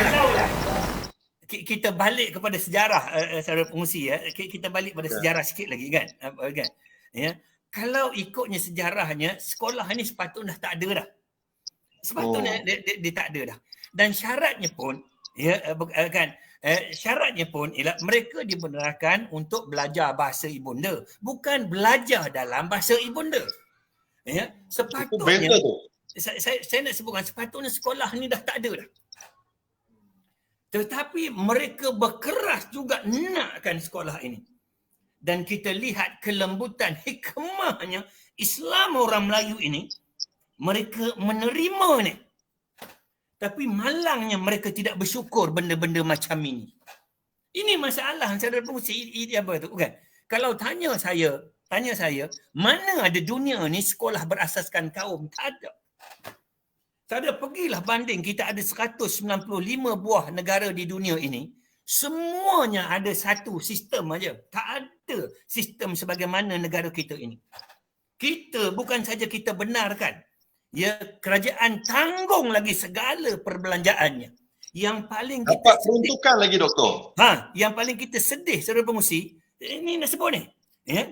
kita balik kepada sejarah saudara pengusi ya, kita balik pada sejarah sikit lagi kan, kan ya, kalau ikutnya sejarahnya sekolah ni sepatutnya tak ada dah, sepatutnya dia tak ada dah, dan syaratnya pun ya kan, syaratnya pun ialah mereka dibenarkan untuk belajar bahasa ibunda, bukan belajar dalam bahasa ibunda. Ya, sepatutnya saya nak sebutkan sepatutnya sekolah ni dah tak ada dah. Tetapi mereka berkeras juga nakkan sekolah ini. Dan kita lihat kelembutan hikmahnya Islam orang Melayu ini, mereka menerima ni. Tapi malangnya mereka tidak bersyukur benda-benda macam ini. Ini masalah saudara pengusi, ini apa tu kan? Kalau tanya saya, mana ada dunia ni sekolah berasaskan kaum? Tak ada. Saudara pergilah banding, kita ada 195 buah negara di dunia ini. Semuanya ada satu sistem aja. Tak ada sistem sebagaimana negara kita ini. Kita bukan saja kita benarkan, ya, kerajaan tanggung lagi segala perbelanjaannya. Yang paling kita peruntukan lagi doktor. Yang paling kita sedih saudara pengusi, ini nak sebut ni, ya.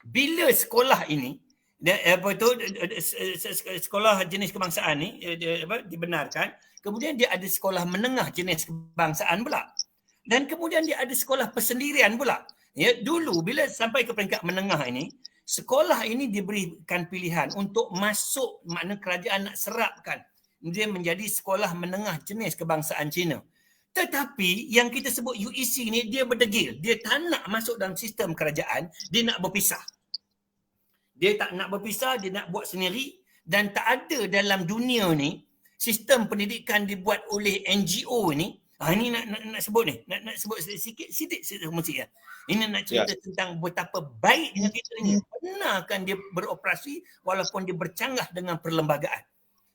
Bila sekolah ini sekolah jenis kebangsaan ni dibenarkan, kemudian dia ada sekolah menengah jenis kebangsaan pula, dan kemudian dia ada sekolah persendirian pula. Ya, dulu bila sampai ke peringkat menengah ini, sekolah ini diberikan pilihan untuk masuk, makna kerajaan nak serapkan dia menjadi sekolah menengah jenis kebangsaan Cina. Tetapi yang kita sebut UEC ni dia berdegil, dia tak nak masuk dalam sistem kerajaan, dia nak berpisah. Dia tak nak berpisah, dia nak buat sendiri, dan tak ada dalam dunia ni sistem pendidikan dibuat oleh NGO ni. Ini nak sebut ni, nak sebut sikit mesti ya. Ini nak cerita tentang betapa baiknya kita ini benarkan dia beroperasi walaupun dia bercanggah dengan perlembagaan.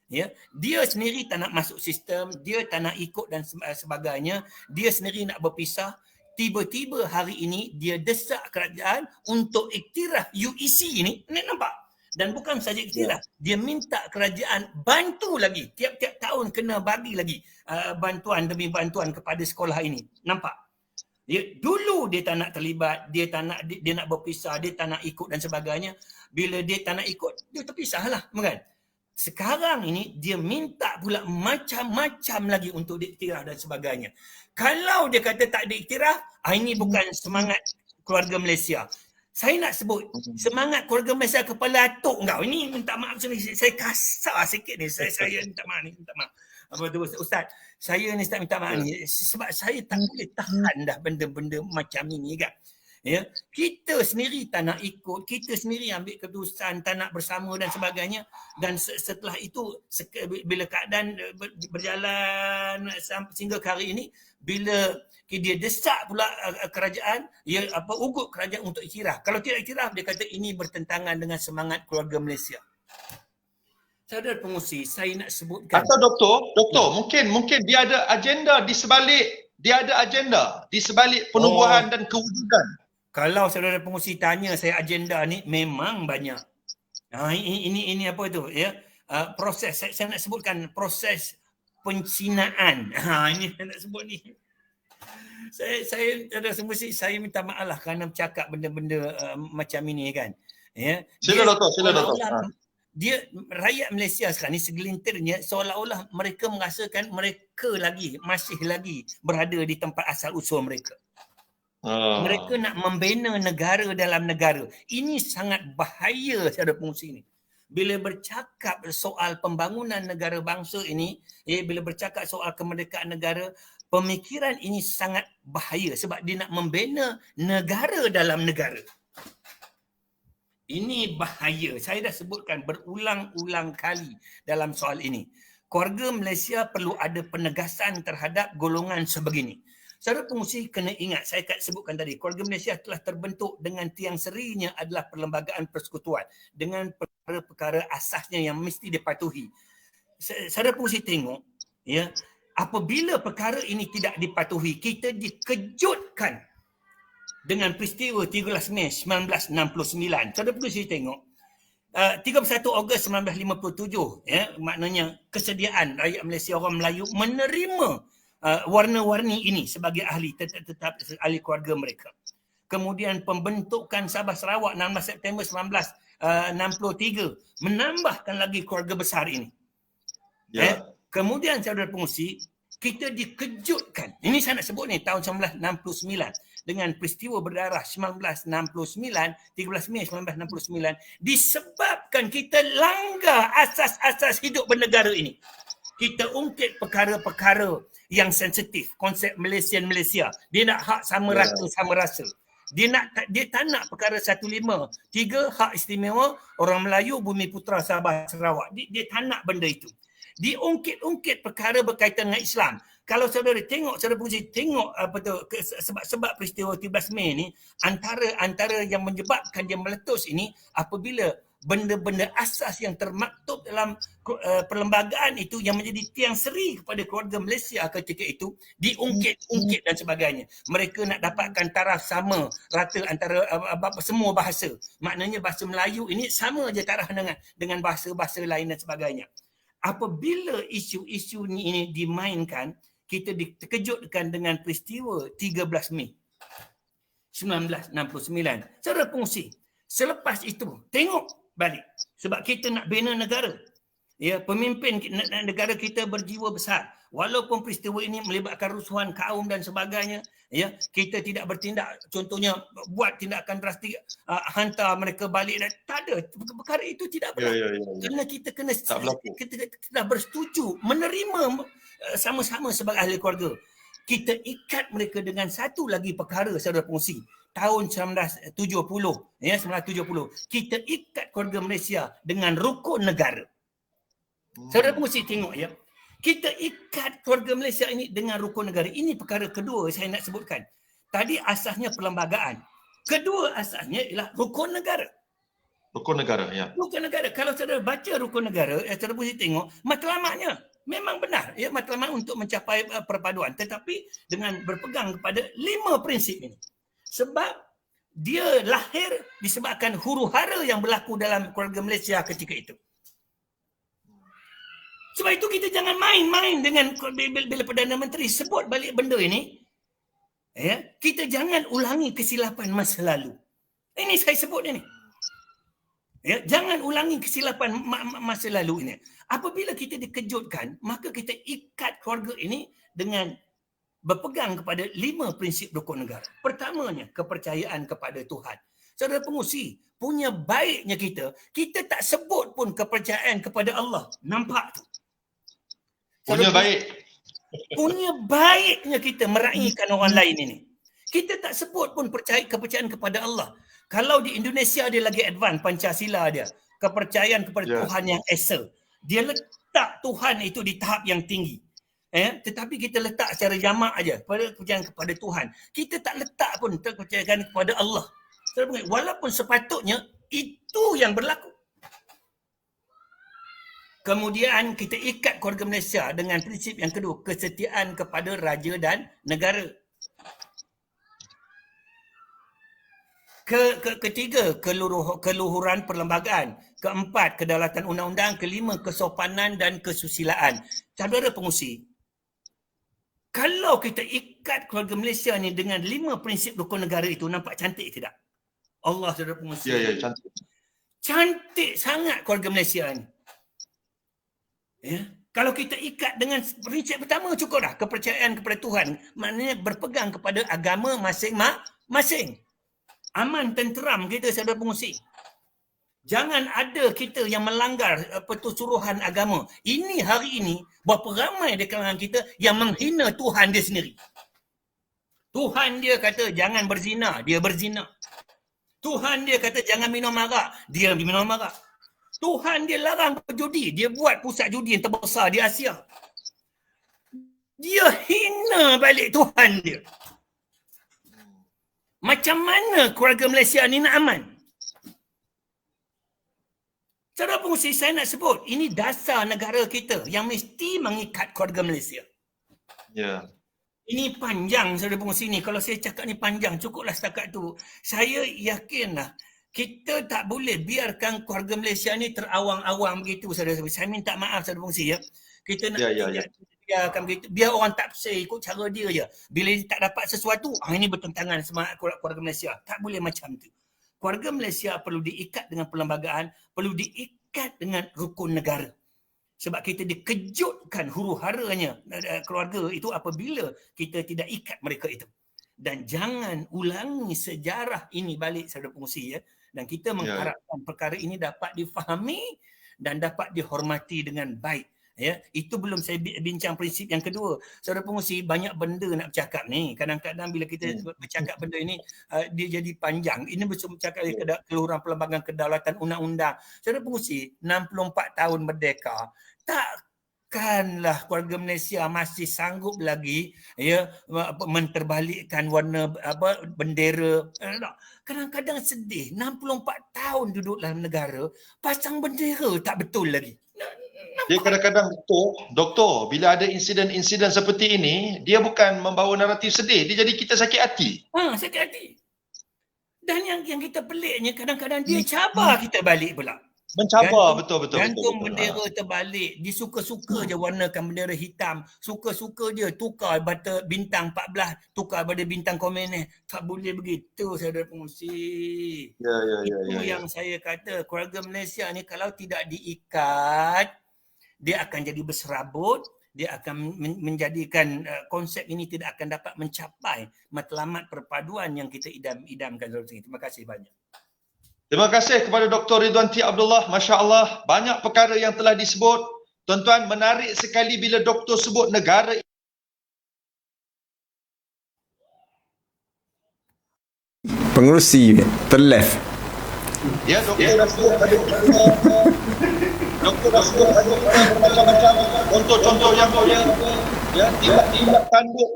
Ya, dia sendiri tak nak masuk sistem, dia tak nak ikut dan sebagainya, dia sendiri nak berpisah. Tiba-tiba hari ini dia desak kerajaan untuk iktiraf UEC ini, nampak? Dan bukan saja iktiraf, dia minta kerajaan bantu lagi, tiap-tiap tahun kena bagi lagi bantuan demi bantuan kepada sekolah ini. Nampak? Dulu dia tak nak terlibat, dia nak berpisah, dia tak nak ikut dan sebagainya. Bila dia tak nak ikut, dia terpisahlah, kan? Sekarang ini dia minta pula macam-macam lagi untuk diiktiraf dan sebagainya. Kalau dia kata tak diiktiraf, ini bukan semangat keluarga Malaysia. Saya nak sebut semangat keluarga Malaysia kepala atuk kau. Ini minta maaf saya kasar sikit ni. Saya minta maaf ni, minta maaf. Apa tu Ustaz? Saya ni tak minta maaf ni sebab saya tak boleh tahan dah benda-benda macam ini kan. Ya, kita sendiri tak nak ikut, kita sendiri ambil keputusan tak nak bersama dan sebagainya, dan setelah itu bila keadaan berjalan sehingga ke hari ini, bila dia desak pula kerajaan, ugut kerajaan untuk iktiraf. Kalau tidak iktiraf, dia kata ini bertentangan dengan semangat keluarga Malaysia. Saudara pengusi, saya nak sebutkan. Atau doktor, mungkin dia ada agenda di sebalik penubuhan dan kewujudan. Kalau saudara pengusi tanya saya agenda ni, memang banyak. Ini apa tu ya? Proses saya nak sebutkan proses pencinaan. Ini saya nak sebut ni. Saya saudara pengusi, saya minta maaf lah kerana bercakap benda-benda macam ini kan. Ya. Sila doktor. Dia rakyat Malaysia sekarang ni segelintirnya seolah-olah mereka merasakan mereka masih lagi berada di tempat asal usul mereka. Mereka nak membina negara dalam negara. Ini sangat bahaya saudara pengusi ini. Bila bercakap soal pembangunan negara bangsa ini, bila bercakap soal kemerdekaan negara, pemikiran ini sangat bahaya sebab dia nak membina negara dalam negara. Ini bahaya. Saya dah sebutkan berulang-ulang kali dalam soal ini. Keluarga Malaysia perlu ada penegasan terhadap golongan sebegini. Saudara pengurusi kena ingat, saya sebutkan tadi, keluarga Malaysia telah terbentuk dengan tiang serinya adalah perlembagaan persekutuan dengan perkara-perkara asasnya yang mesti dipatuhi. Saudara pengurusi tengok, ya, apabila perkara ini tidak dipatuhi, kita dikejutkan dengan peristiwa 13 Mei 1969. Saudara pengurusi tengok, 31 Ogos 1957, ya, maknanya kesediaan rakyat Malaysia, orang Melayu menerima warna-warni ini sebagai ahli tetap ahli keluarga mereka. Kemudian pembentukan Sabah Sarawak 16 September 1963 menambahkan lagi keluarga besar ini. Kemudian saudara pengurusi, kita dikejutkan. Ini saya nak sebut ni tahun 1969 dengan peristiwa berdarah 1969, 13 Mei 1969 disebabkan kita langgar asas-asas hidup bernegara ini. Kita ungkit perkara-perkara yang sensitif, konsep Malaysia. Dia nak hak sama rata, sama rasa. Dia tak nak perkara 153 hak istimewa orang Melayu Bumi Putera Sabah Sarawak. Dia tak nak benda itu. Diungkit-ungkit perkara berkaitan dengan Islam. Kalau saudara tengok, saudara pengurusi tengok apa tu sebab peristiwa 13 Mei ni, antara yang menyebabkan dia meletus ini apabila benda-benda asas yang termaktub dalam perlembagaan itu yang menjadi tiang seri kepada keluarga Malaysia ketika itu diungkit-ungkit dan sebagainya. Mereka nak dapatkan taraf sama rata antara semua bahasa. Maknanya bahasa Melayu ini sama je taraf dengan bahasa-bahasa lain dan sebagainya. Apabila isu-isu ini dimainkan, kita dikejutkan dengan peristiwa 13 Mei 1969. Saudara pengurusi, selepas itu tengok balik, sebab kita nak bina negara. Ya, pemimpin negara kita berjiwa besar. Walaupun peristiwa ini melibatkan rusuhan kaum dan sebagainya, ya, kita tidak bertindak, contohnya buat tindakan drastik, hantar mereka balik, dan tak ada. Perkara itu tidak berlaku. Kerana kita kita bersetuju menerima sama-sama sebagai ahli keluarga. Kita ikat mereka dengan satu lagi perkara, saudara pengurusi. Tahun 1970, ya, 1970, kita ikat keluarga Malaysia dengan rukun negara. Saudara pengurusi tengok, ya, kita ikat keluarga Malaysia ini dengan rukun negara. Ini perkara kedua saya nak sebutkan. Tadi asasnya perlembagaan. Kedua asasnya ialah rukun negara. Rukun negara, ya. Rukun negara. Kalau saudara baca rukun negara, saudara boleh tengok matlamatnya. Memang benar, ya, matlamat untuk mencapai perpaduan. Tetapi dengan berpegang kepada 5 prinsip ini. Sebab dia lahir disebabkan huru-hara yang berlaku dalam keluarga Malaysia ketika itu. Sebab itu kita jangan main-main dengan bila Perdana Menteri sebut balik benda ini. Ya, kita jangan ulangi kesilapan masa lalu. Ini saya sebut ini. Ya, jangan ulangi kesilapan masa lalu ini. Apabila kita dikejutkan, maka kita ikat keluarga ini dengan berpegang kepada 5 prinsip rukun negara. Pertamanya, kepercayaan kepada Tuhan. Saudara pengurusi, punya baiknya kita tak sebut pun kepercayaan kepada Allah. Nampak tu? Punya baik. Punya baiknya kita meraihkan orang lain ini. Kita tak sebut pun kepercayaan kepada Allah. Kalau di Indonesia dia lagi advance Pancasila dia. Kepercayaan kepada Tuhan yang Esa. Dia letak Tuhan itu di tahap yang tinggi. Tetapi kita letak secara jamak aja kepercayaan kepada Tuhan. Kita tak letak pun kepercayaan kepada Allah. Walaupun sepatutnya itu yang berlaku. Kemudian kita ikat keluarga Malaysia dengan prinsip yang kedua, kesetiaan kepada raja dan negara. Ketiga, keluhuran perlembagaan. Keempat, kedaulatan undang-undang. Kelima, kesopanan dan kesusilaan. Saudara pengurusi, kalau kita ikat keluarga Malaysia ni dengan 5 prinsip rukun negara itu, nampak cantik tidak? Allah, saudara pengurusi. Ya, cantik. Cantik sangat keluarga Malaysia ni. Ya. Kalau kita ikat dengan prinsip pertama cukup dah, kepercayaan kepada Tuhan. Maknanya berpegang kepada agama masing-masing. Aman, tenteram kita, saudara pengurusi. Jangan ada kita yang melanggar pertusuruhan agama. Ini hari ini, berapa ramai di kalangan kita yang menghina Tuhan dia sendiri. Tuhan dia kata jangan berzina, dia berzina. Tuhan dia kata jangan minum arak, dia minum arak. Tuhan dia larang berjudi, dia buat pusat judi yang terbesar di Asia. Dia hina balik Tuhan dia. Macam mana keluarga Malaysia ni nak aman? Saudara pengurusi, saya nak sebut, ini dasar negara kita yang mesti mengikat keluarga Malaysia. Ya. Ini panjang, saudara pengurusi ni. Kalau saya cakap ni panjang, cukuplah setakat tu. Saya yakinlah, kita tak boleh biarkan keluarga Malaysia ni terawang-awang begitu, saudara. Saya minta maaf, saudara pengurusi ya. Kita nak biarkan begitu. Biar orang tafsir ikut cara dia je. Bila dia tak dapat sesuatu, ini bertentangan semangat keluarga Malaysia. Tak boleh macam tu. Keluarga Malaysia perlu diikat dengan perlembagaan, perlu diikat dengan rukun negara. Sebab kita dikejutkan huru-haranya keluarga itu apabila kita tidak ikat mereka itu. Dan jangan ulangi sejarah ini balik, saudara pengurusi ya. Dan kita mengharapkan perkara ini dapat difahami dan dapat dihormati dengan baik. Ya, itu belum saya bincang prinsip yang kedua. Saudara pengurusi, banyak benda nak bercakap ni. Kadang-kadang bila kita bercakap benda ini, dia jadi panjang. Ini bercakap keluhuran perlembagaan kedaulatan undang-undang. Saudara pengurusi, 64 tahun merdeka. Takkanlah keluarga Malaysia masih sanggup lagi ya menterbalikkan warna bendera. Kadang-kadang sedih, 64 tahun duduk dalam negara, pasang bendera tak betul lagi. Dia kadang-kadang doktor, bila ada insiden-insiden seperti ini, dia bukan membawa naratif sedih, dia jadi kita sakit hati. Sakit hati. Dan yang kita peliknya, kadang-kadang dia cabar kita balik pula. Mencabar, betul. Gantung bendera terbalik. Dia suka-suka je warnakan bendera hitam. Suka-suka je tukar bintang 14, tukar pada bintang komunis. Tak boleh begitu, saudara pengurusi. Itu yang saya kata, keluarga Malaysia ni kalau tidak diikat, dia akan jadi berserabut, dia akan menjadikan konsep ini tidak akan dapat mencapai matlamat perpaduan yang kita idam-idamkan. Terima kasih banyak. Terima kasih kepada Dr. Ridwan T. Abdullah. Masya Allah, banyak perkara yang telah disebut. Tuan-tuan, menarik sekali bila doktor sebut negara. Pengerusi terleft. Ya, doktor dah sebut pada doktor dah sebut bermacam-macam contoh-contoh yang tindak tanduk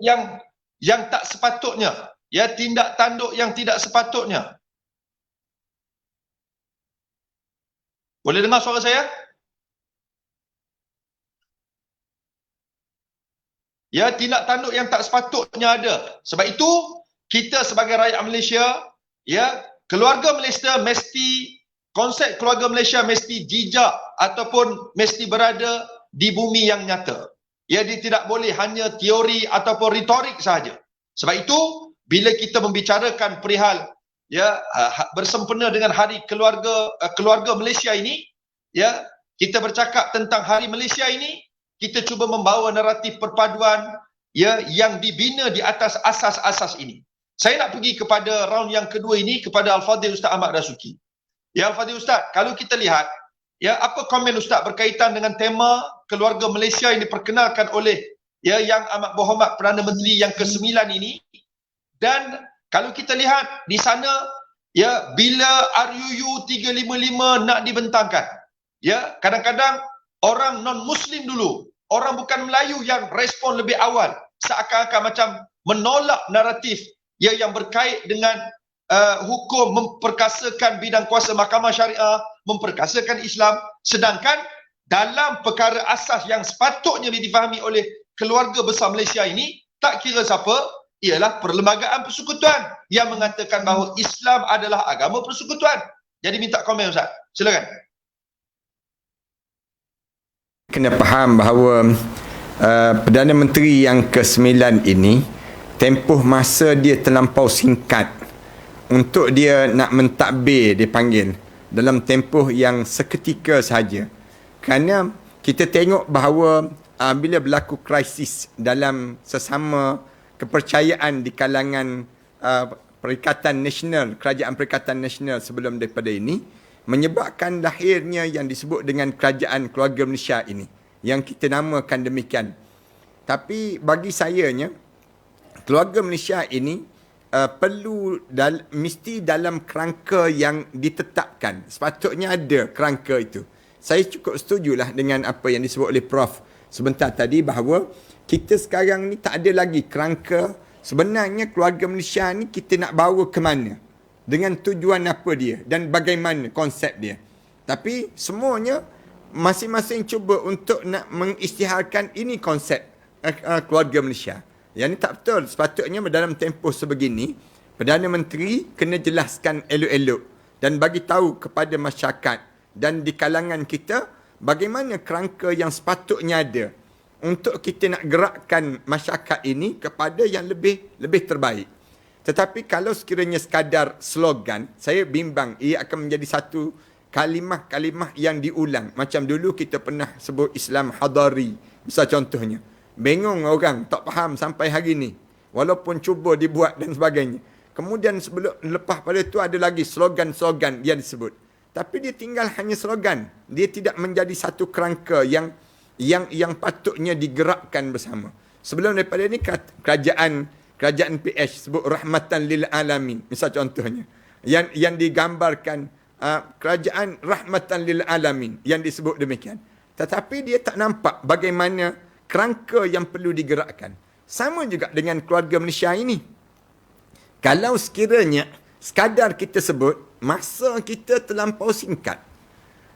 yang tak sepatutnya. Ya, tindak tanduk yang tidak sepatutnya. Boleh dengar suara saya? Ya, tindak tanduk yang tak sepatutnya ada. Sebab itu, kita sebagai rakyat Malaysia, ya, keluarga Malaysia mesti, konsep keluarga Malaysia mesti jijak ataupun mesti berada di bumi yang nyata. Ya, dia tidak boleh hanya teori ataupun retorik sahaja. Sebab itu, bila kita membicarakan perihal bersempena dengan hari keluarga Malaysia ini, ya, kita bercakap tentang hari Malaysia ini, kita cuba membawa naratif perpaduan ya yang dibina di atas asas-asas ini. Saya nak pergi kepada round yang kedua ini kepada Al-Fadhil Ustaz Ahmad Rasuki. Ya, Al-Fadhil Ustaz, kalau kita lihat ya, apa komen Ustaz berkaitan dengan tema keluarga Malaysia yang diperkenalkan oleh ya Yang Amat Berhormat Perdana Menteri yang ke-9 ini, dan kalau kita lihat di sana, ya, bila RUU 355 nak dibentangkan, ya, kadang-kadang orang non-Muslim dulu, orang bukan Melayu yang respon lebih awal, seakan-akan macam menolak naratif ya yang berkait dengan hukum memperkasakan bidang kuasa mahkamah syariah, memperkasakan Islam, sedangkan dalam perkara asas yang sepatutnya difahami oleh keluarga besar Malaysia ini, tak kira siapa, ialah Perlembagaan Persekutuan yang mengatakan bahawa Islam adalah agama persekutuan. Jadi minta komen Ustaz. Silakan. Kena faham bahawa Perdana Menteri yang ke-9 ini, tempoh masa dia terlampau singkat untuk dia nak mentadbir, dipanggil dalam tempoh yang seketika sahaja. Kerana kita tengok bahawa bila berlaku krisis dalam sesama kepercayaan di kalangan Perikatan Nasional, Kerajaan Perikatan Nasional sebelum daripada ini, menyebabkan lahirnya yang disebut dengan Kerajaan Keluarga Malaysia ini, yang kita namakan demikian. Tapi bagi sayanya, Keluarga Malaysia ini mesti dalam kerangka yang ditetapkan. Sepatutnya ada kerangka itu. Saya cukup setujulah dengan apa yang disebut oleh Prof sebentar tadi, bahawa kita sekarang ni tak ada lagi kerangka sebenarnya keluarga Malaysia ni kita nak bawa ke mana, dengan tujuan apa dia dan bagaimana konsep dia. Tapi semuanya masing-masing cuba untuk nak mengisytiharkan ini konsep keluarga Malaysia. Yang ni tak betul. Sepatutnya dalam tempoh sebegini, Perdana Menteri kena jelaskan elok-elok dan bagi tahu kepada masyarakat dan di kalangan kita bagaimana kerangka yang sepatutnya ada untuk kita nak gerakkan masyarakat ini kepada yang lebih terbaik. Tetapi kalau sekiranya sekadar slogan, saya bimbang ia akan menjadi satu kalimah-kalimah yang diulang. Macam dulu kita pernah sebut Islam hadari, misal contohnya. Bingung orang, tak faham sampai hari ni. Walaupun cuba dibuat dan sebagainya. Kemudian lepas pada itu ada lagi slogan-slogan yang disebut. Tapi dia tinggal hanya slogan. Dia tidak menjadi satu kerangka yang patutnya digerakkan bersama. Sebelum daripada ini kerajaan PH sebut rahmatan lil alamin, misal contohnya. Yang digambarkan kerajaan rahmatan lil alamin yang disebut demikian. Tetapi dia tak nampak bagaimana kerangka yang perlu digerakkan. Sama juga dengan keluarga Malaysia ini. Kalau sekiranya sekadar kita sebut, masa kita terlampau singkat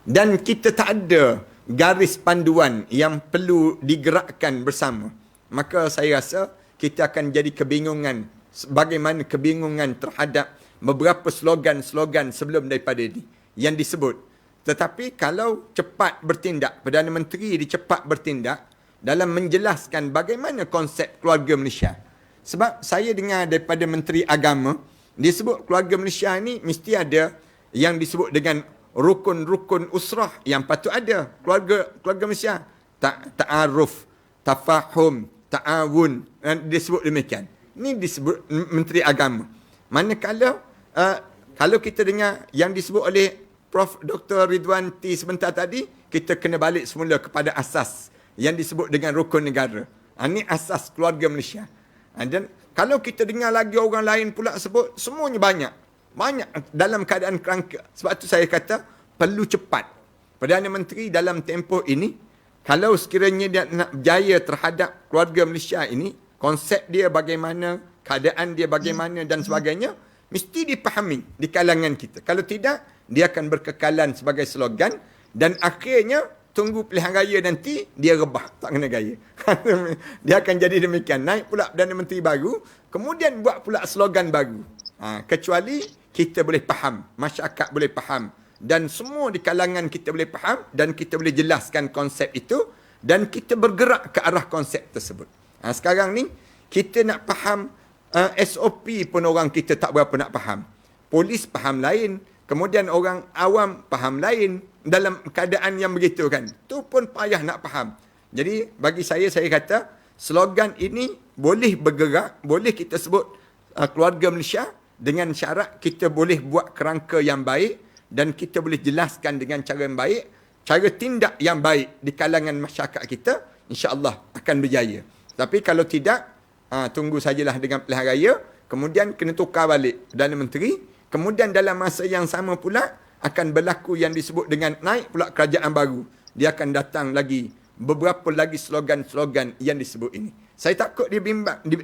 dan kita tak ada garis panduan yang perlu digerakkan bersama, maka saya rasa kita akan jadi kebingungan. Bagaimana kebingungan terhadap beberapa slogan-slogan sebelum daripada ini yang disebut. Tetapi kalau cepat bertindak, Perdana Menteri cepat bertindak dalam menjelaskan bagaimana konsep keluarga Malaysia. Sebab saya dengar daripada Menteri Agama, dia sebut keluarga Malaysia ni mesti ada yang disebut dengan rukun-rukun usrah yang patut ada. Keluarga Malaysia. Ta'aruf, tafahum, ta'awun. Dia sebut demikian. Ini disebut Menteri Agama. Manakala kalau kita dengar yang disebut oleh Prof. Dr. Ridwan T sebentar tadi, kita kena balik semula kepada asas yang disebut dengan rukun negara. Ini asas keluarga Malaysia. Dan kalau kita dengar lagi orang lain pula sebut, semuanya banyak dalam keadaan kerangka. Sebab tu saya kata perlu cepat. Perdana Menteri dalam tempoh ini, kalau sekiranya dia nak berjaya terhadap keluarga Malaysia ini, konsep dia bagaimana, keadaan dia bagaimana dan sebagainya, mesti dipahami di kalangan kita. Kalau tidak, dia akan berkekalan sebagai slogan dan akhirnya tunggu pilihan raya nanti, dia rebah, tak kena gaya. Dia akan jadi demikian. Naik pula Perdana Menteri baru, kemudian buat pula slogan baru. Kecuali kita boleh faham, masyarakat boleh faham, dan semua di kalangan kita boleh faham, dan kita boleh jelaskan konsep itu, dan kita bergerak ke arah konsep tersebut. Sekarang ni, kita nak faham SOP pun orang kita tak berapa nak faham. Polis faham lain, kemudian orang awam faham lain, dalam keadaan yang begitu kan. Tu pun payah nak faham. Jadi bagi saya kata slogan ini boleh bergerak, boleh kita sebut keluarga Malaysia dengan syarat kita boleh buat kerangka yang baik dan kita boleh jelaskan dengan cara yang baik, cara tindak yang baik di kalangan masyarakat kita, insya-Allah akan berjaya. Tapi kalau tidak, tunggu sajalah dengan pilihan raya, kemudian kena tukar balik Perdana Menteri, kemudian dalam masa yang sama pula akan berlaku yang disebut dengan naik pula kerajaan baru. Dia akan datang lagi beberapa lagi slogan-slogan yang disebut ini. Saya takut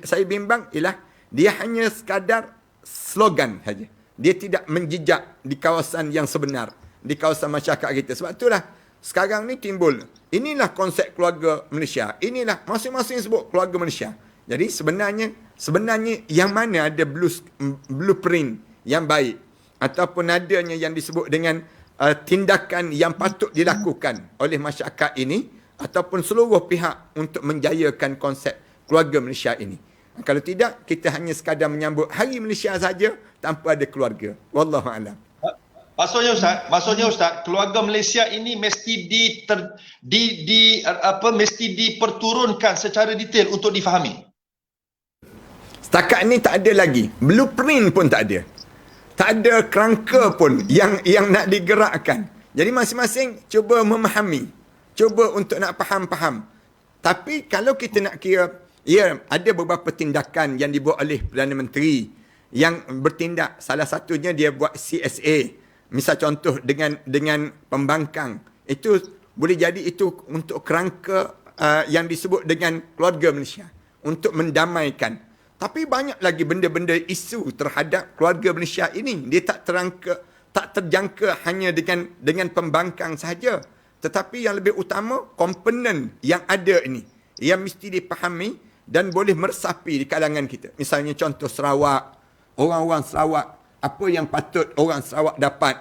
saya bimbang ialah dia hanya sekadar slogan saja. Dia tidak menjejak di kawasan yang sebenar, di kawasan masyarakat kita. Sebab itulah sekarang ni timbul, inilah konsep keluarga Malaysia. Inilah masing-masing sebut keluarga Malaysia. Jadi sebenarnya yang mana ada blueprint yang baik, ataupun adanya yang disebut dengan tindakan yang patut dilakukan oleh masyarakat ini ataupun seluruh pihak untuk menjayakan konsep keluarga Malaysia ini. Kalau tidak, kita hanya sekadar menyambut Hari Malaysia saja tanpa ada keluarga. Wallahu a'lam. Maksudnya Ustaz, keluarga Malaysia ini mesti mesti diperturunkan secara detail untuk difahami. Setakat ni tak ada lagi. Blueprint pun tak ada. Tak ada kerangka pun yang nak digerakkan. Jadi masing-masing cuba memahami. Cuba untuk nak faham-faham. Tapi kalau kita nak kira, ya, ada beberapa tindakan yang dibuat oleh Perdana Menteri yang bertindak. Salah satunya dia buat CSA. Misal contoh dengan pembangkang. Itu boleh jadi itu untuk kerangka yang disebut dengan keluarga Malaysia untuk mendamaikan. Tapi banyak lagi benda-benda isu terhadap keluarga Malaysia ini. Dia tak terjangka hanya dengan pembangkang sahaja. Tetapi yang lebih utama, komponen yang ada ini yang mesti dipahami dan boleh meresapi di kalangan kita. Misalnya contoh Sarawak, orang-orang Sarawak, apa yang patut orang Sarawak dapat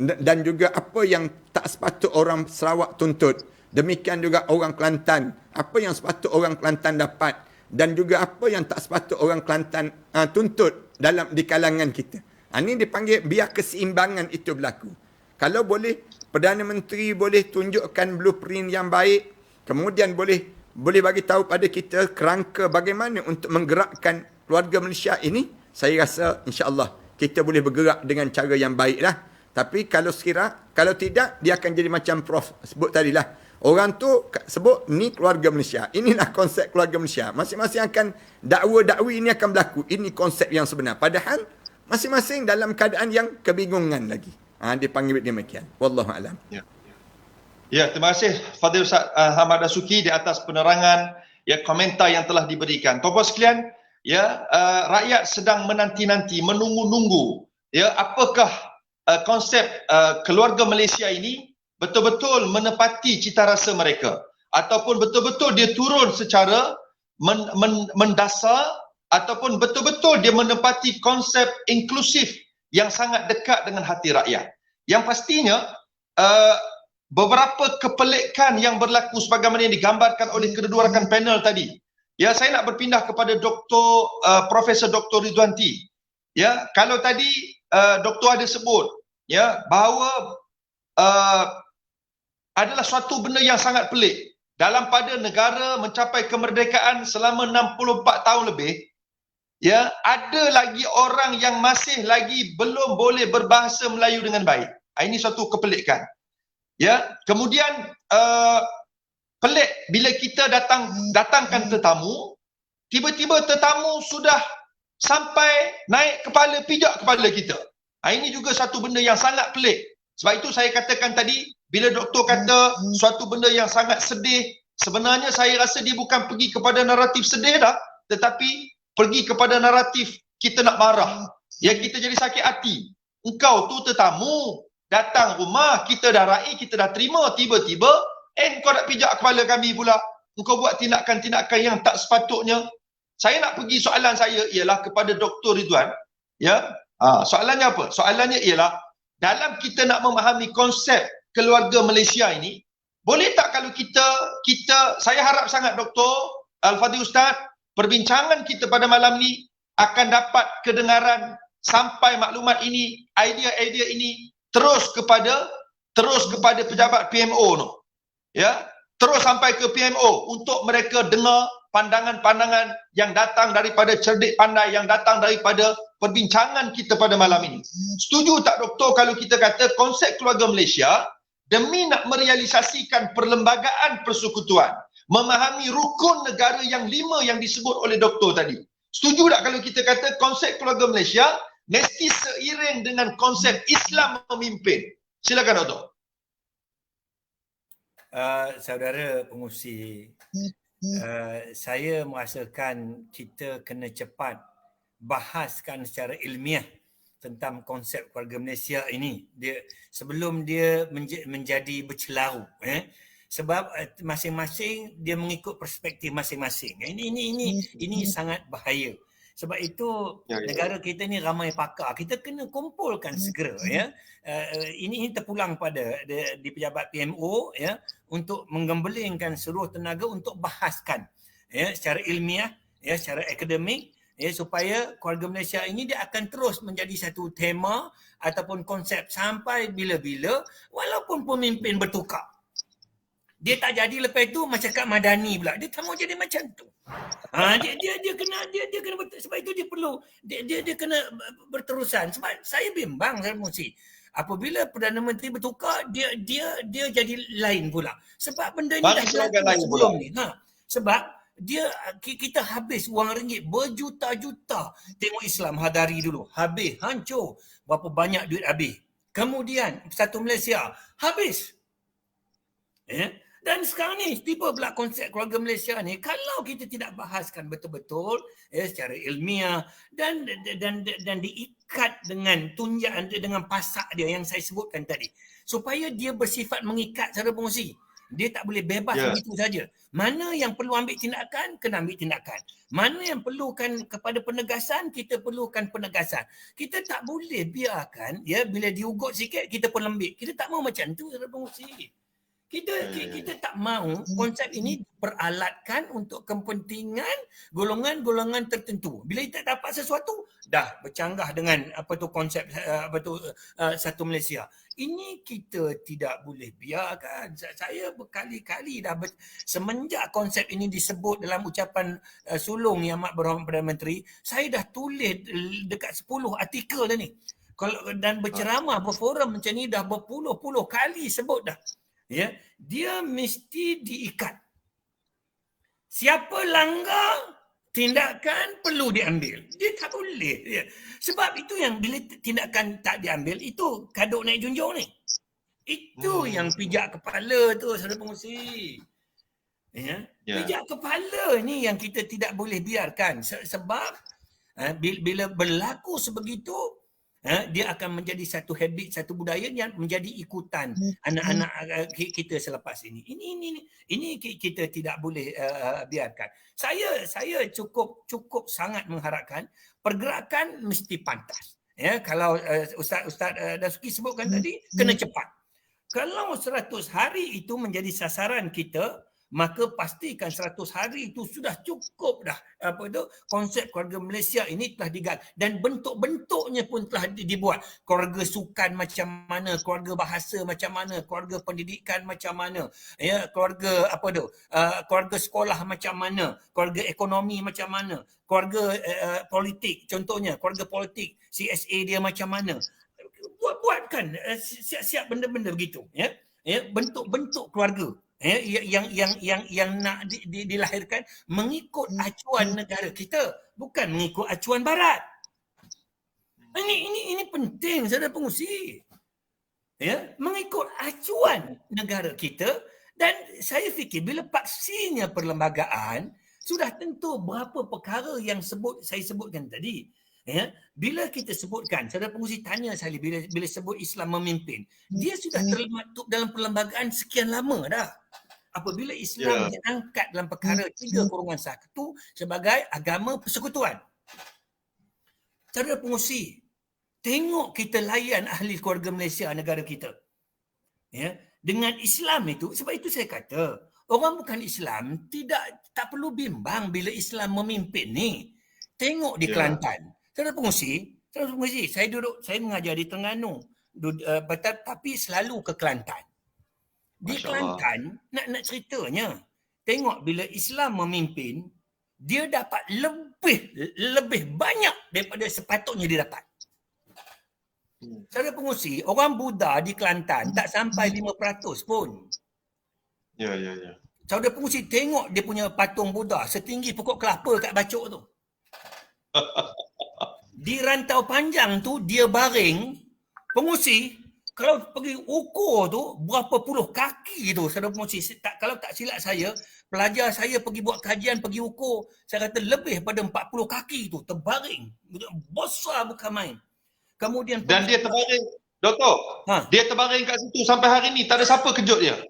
dan juga apa yang tak sepatut orang Sarawak tuntut. Demikian juga orang Kelantan, apa yang sepatut orang Kelantan dapat dan juga apa yang tak sepatut orang Kelantan tuntut di kalangan kita. Ini dipanggil biar keseimbangan itu berlaku. Kalau boleh, Perdana Menteri boleh tunjukkan blueprint yang baik, kemudian boleh bagi tahu pada kita kerangka bagaimana untuk menggerakkan keluarga Malaysia ini, saya rasa insya-Allah kita boleh bergerak dengan cara yang baiklah. Tapi kalau tidak, dia akan jadi macam Prof sebut tadilah. Orang tu sebut ni keluarga Malaysia. Inilah konsep keluarga Malaysia. Masing-masing akan dakwa-dakwi ini akan berlaku. Ini konsep yang sebenar. Padahal masing-masing dalam keadaan yang kebingungan lagi. Dia panggil demikian. Wallahu a'lam. Ya, terima kasih Fadil Ustaz Ahmad Dasuki di atas penerangan komentar yang telah diberikan. Tuan-tuan sekalian, rakyat sedang menanti-nanti, menunggu-nunggu apakah konsep keluarga Malaysia ini betul-betul menepati cita rasa mereka ataupun betul-betul dia turun secara mendasar ataupun betul-betul dia menepati konsep inklusif yang sangat dekat dengan hati rakyat. Yang pastinya beberapa kepelikan yang berlaku sebagaimana yang digambarkan oleh kedua rakan panel tadi. Saya nak berpindah kepada Profesor Dr. Ridwanti. Kalau tadi doktor ada sebut bahawa adalah suatu benda yang sangat pelik. Dalam pada negara mencapai kemerdekaan selama 64 tahun lebih, ada lagi orang yang masih lagi belum boleh berbahasa Melayu dengan baik. Ini suatu kepelikan. Kemudian pelik bila kita datangkan tetamu, tiba-tiba tetamu sudah sampai naik kepala, pijak kepala kita. Ini juga satu benda yang sangat pelik. Sebab itu saya katakan tadi, bila doktor kata suatu benda yang sangat sedih, sebenarnya saya rasa dia bukan pergi kepada naratif sedih dah, tetapi pergi kepada naratif kita nak marah. Kita jadi sakit hati. Engkau tu tetamu, datang rumah, kita dah raih, kita dah terima, tiba-tiba, kau nak pijak kepala kami pula. Engkau buat tindakan-tindakan yang tak sepatutnya. Saya nak pergi, soalan saya ialah kepada Dr. Ridwan. Soalannya apa? Soalannya ialah, dalam kita nak memahami konsep keluarga Malaysia ini, boleh tak kalau kita saya harap sangat Dr. Al-Fadhil Ustaz, perbincangan kita pada malam ni akan dapat kedengaran sampai maklumat ini, idea-idea ini terus kepada pejabat PMO no. Terus sampai ke PMO untuk mereka dengar pandangan-pandangan yang datang daripada cerdik pandai, yang datang daripada perbincangan kita pada malam ini. Setuju tak doktor kalau kita kata konsep keluarga Malaysia demi nak merealisasikan perlembagaan persekutuan, memahami rukun negara yang 5 yang disebut oleh doktor tadi. Setuju tak kalau kita kata konsep keluarga Malaysia mesti seiring dengan konsep Islam memimpin? Silakan doktor. Saudara pengurusi, saya merasakan kita kena cepat bahaskan secara ilmiah tentang konsep keluarga Malaysia ini. Sebelum dia menjadi bercelaru, sebab masing-masing dia mengikut perspektif masing-masing. Ini sangat bahaya. Sebab itu negara kita ni ramai pakar. Kita kena kumpulkan segera ini terpulang pada di pejabat PMO untuk menggembelingkan seluruh tenaga untuk bahaskan secara ilmiah, secara akademik, supaya keluarga Malaysia ini dia akan terus menjadi satu tema ataupun konsep sampai bila-bila walaupun pemimpin bertukar. Dia tak jadi, lepas itu masyarakat madani pula. Dia tak mau jadi macam tu. Dia kena sebab itu dia perlu dia kena berterusan. Sebab saya bimbang saya mesti apabila Perdana Menteri bertukar dia jadi lain pula. Sebab benda ni dah berlaku sebelum ni. Sebab kita habis wang ringgit berjuta-juta tengok Islam Hadari dulu. Habis, hancur. Berapa banyak duit habis. Kemudian Satu Malaysia habis. Dan sekarang ni tiba pula konsep keluarga Malaysia ni, kalau kita tidak bahaskan betul-betul secara ilmiah dan diikat dengan tunjaan dengan pasak dia yang saya sebutkan tadi, supaya dia bersifat mengikat saudara pengurusi. Dia tak boleh bebas begitu saja. Mana yang perlu ambil tindakan, kena ambil tindakan. Mana yang perlukan kepada penegasan, kita perlukan penegasan. Kita tak boleh biarkan bila diugut sikit kita pun lembik. Kita tak mau macam tu saudara pengurusi. Kita tak mahu konsep ini peralatkan untuk kepentingan golongan-golongan tertentu. Bila kita dapat sesuatu, dah bercanggah dengan konsep satu Malaysia. Ini kita tidak boleh biarkan. Saya berkali-kali dah semenjak konsep ini disebut dalam ucapan sulung Yang Amat Berhormat Perdana Menteri, saya dah tulis dekat 10 artikel dah ni. Dan berceramah, berforum macam ni dah berpuluh-puluh kali sebut dah. Dia mesti diikat. Siapa langgar, tindakan perlu diambil. Dia tak boleh. Sebab itu yang bila tindakan tak diambil, itu kaduk naik junjung ni. Itu yang pijak kepala tu, saudara pengurusi. Pijak kepala ni yang kita tidak boleh biarkan. Sebab bila berlaku sebegitu, dia akan menjadi satu habit, satu budaya yang menjadi ikutan anak-anak kita selepas ini. Ini kita tidak boleh biarkan. Saya cukup sangat mengharapkan pergerakan mesti pantas. Kalau Ustaz Dasuki sebutkan tadi, kena cepat. Kalau 100 hari itu menjadi sasaran kita, maka pastikan 100 hari itu sudah cukup dah. Konsep keluarga Malaysia ini telah digal dan bentuk-bentuknya pun telah dibuat. Keluarga sukan macam mana, keluarga bahasa macam mana, keluarga pendidikan macam mana, keluarga keluarga sekolah macam mana, keluarga ekonomi macam mana, keluarga politik contohnya, keluarga politik CSA dia macam mana. Buatkan siap-siap benda-benda begitu, bentuk-bentuk keluarga yang nak dilahirkan mengikut acuan negara kita, bukan mengikut acuan barat. Ini penting saudara pengurusi. Mengikut acuan negara kita, dan saya fikir bila paksinya perlembagaan, sudah tentu berapa perkara yang saya sebutkan tadi. Bila kita sebutkan, saudara pengurusi tanya saya bila sebut Islam memimpin, dia sudah termaktub dalam perlembagaan sekian lama dah. Apabila Islam diangkat dalam perkara 3/1 sebagai agama persekutuan. Saudara pengurusi, tengok kita layan ahli keluarga Malaysia negara kita. Dengan Islam itu, sebab itu saya kata, orang bukan Islam tak perlu bimbang bila Islam memimpin ni. Tengok di Kelantan. Saudara pengurusi, saya mengajar di Terengganu, tapi selalu ke Kelantan. Di Kelantan, nak ceritanya, tengok bila Islam memimpin, dia dapat lebih banyak daripada sepatutnya dia dapat. Saudara pengurusi, orang Buddha di Kelantan tak sampai 5% pun. Ya. Saudara pengurusi, tengok dia punya patung Buddha setinggi pokok kelapa kat Bacok tu. Di Rantau Panjang tu dia baring, pengurusi, kalau pergi ukur tu berapa puluh kaki tu, saudara pengurusi. Kalau tak silap saya, pelajar saya pergi buat kajian, pergi ukur, saya kata lebih pada 40 kaki tu terbaring. Besar bukan main. Kemudian dan dia terbaring, Doktor, dia terbaring kat situ sampai hari ni, tak ada siapa kejut dia.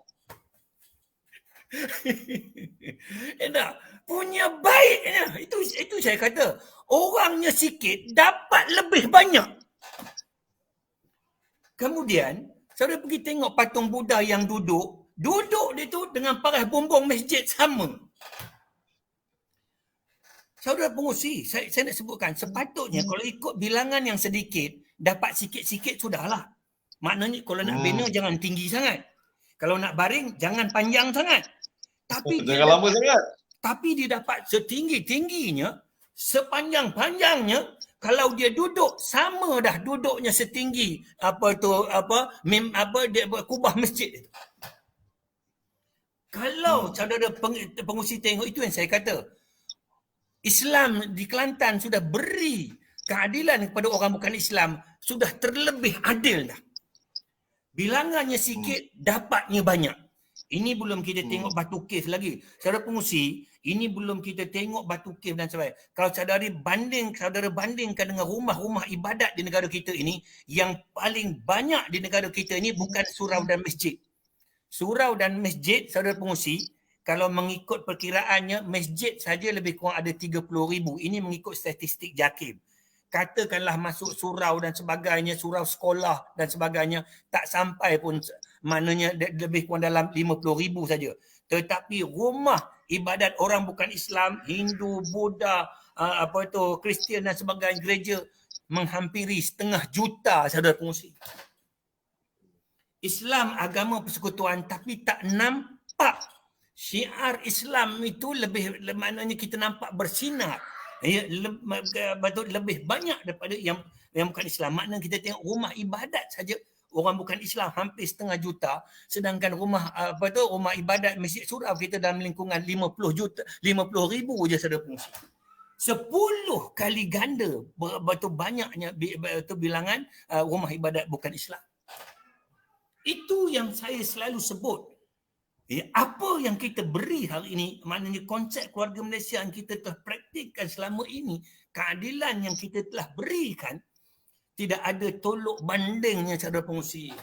Punya baiknya, itu saya kata, orangnya sikit dapat lebih banyak. Kemudian, saudara pergi tengok patung Buddha yang duduk dia tu dengan paras bumbung masjid sama. Saudara pengurusi, saya nak sebutkan, sepatutnya kalau ikut bilangan yang sedikit, dapat sikit-sikit sudahlah. Maknanya kalau nak bina jangan tinggi sangat. Kalau nak baring jangan panjang sangat. Tapi jangan lama sangat. Tapi dia dapat setinggi-tingginya, sepanjang-panjangnya. Kalau dia duduk, sama dah duduknya setinggi kubah masjid itu. Kalau saudara pengurusi tengok, itu yang saya kata, Islam di Kelantan sudah beri keadilan kepada orang bukan Islam, sudah terlebih adil dah. Bilangannya sikit, dapatnya banyak. Ini belum kita tengok batu cave lagi. Saudara pengusi, ini belum kita tengok batu cave dan sebagainya. Kalau saudara bandingkan dengan rumah-rumah ibadat di negara kita ini, yang paling banyak di negara kita ini bukan surau dan masjid. Surau dan masjid, saudara pengusi, kalau mengikut perkiraannya, masjid saja lebih kurang ada 30,000. Ini mengikut statistik JAKIM. Katakanlah masuk surau dan sebagainya, surau sekolah dan sebagainya, tak sampai pun, maknanya lebih kurang dalam 50,000 saja. Tetapi rumah ibadat orang bukan Islam, Hindu, Buddha, Kristian dan sebagainya, gereja menghampiri 1,5 juta, saudara pengusi. Islam agama persekutuan, tapi tak nampak syiar Islam itu lebih, maknanya kita nampak bersinar. Ya, lebih banyak daripada yang bukan Islam. Maknanya kita tengok rumah ibadat saja orang bukan Islam hampir 1,5 juta, sedangkan rumah ibadat masjid surau kita dalam lingkungan 50,000 je, saudara pengusi. 10 kali ganda betul banyaknya bilangan rumah ibadat bukan Islam. Itu yang saya selalu sebut. Apa yang kita beri hari ini, maknanya konsep keluarga Malaysia yang kita telah praktikkan selama ini, keadilan yang kita telah berikan, tidak ada tolok bandingnya, saudara pengusi.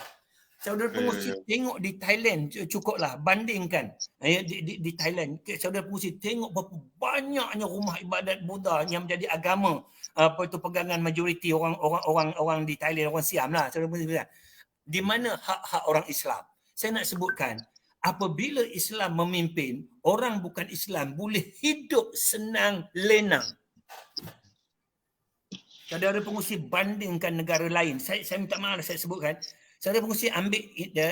Saudara pengusi tengok di Thailand, cukuplah bandingkan di Thailand. Saudara pengusi tengok berapa banyaknya rumah ibadat Buddha yang menjadi agama pegangan majoriti orang di Thailand, orang Siam lah, saudara pengusi. Di mana hak-hak orang Islam? Saya nak sebutkan, apabila Islam memimpin, orang bukan Islam boleh hidup senang lenang. Saudara pengusi bandingkan negara lain. Saya minta maaf saya sebutkan. Saudara pengusi ambil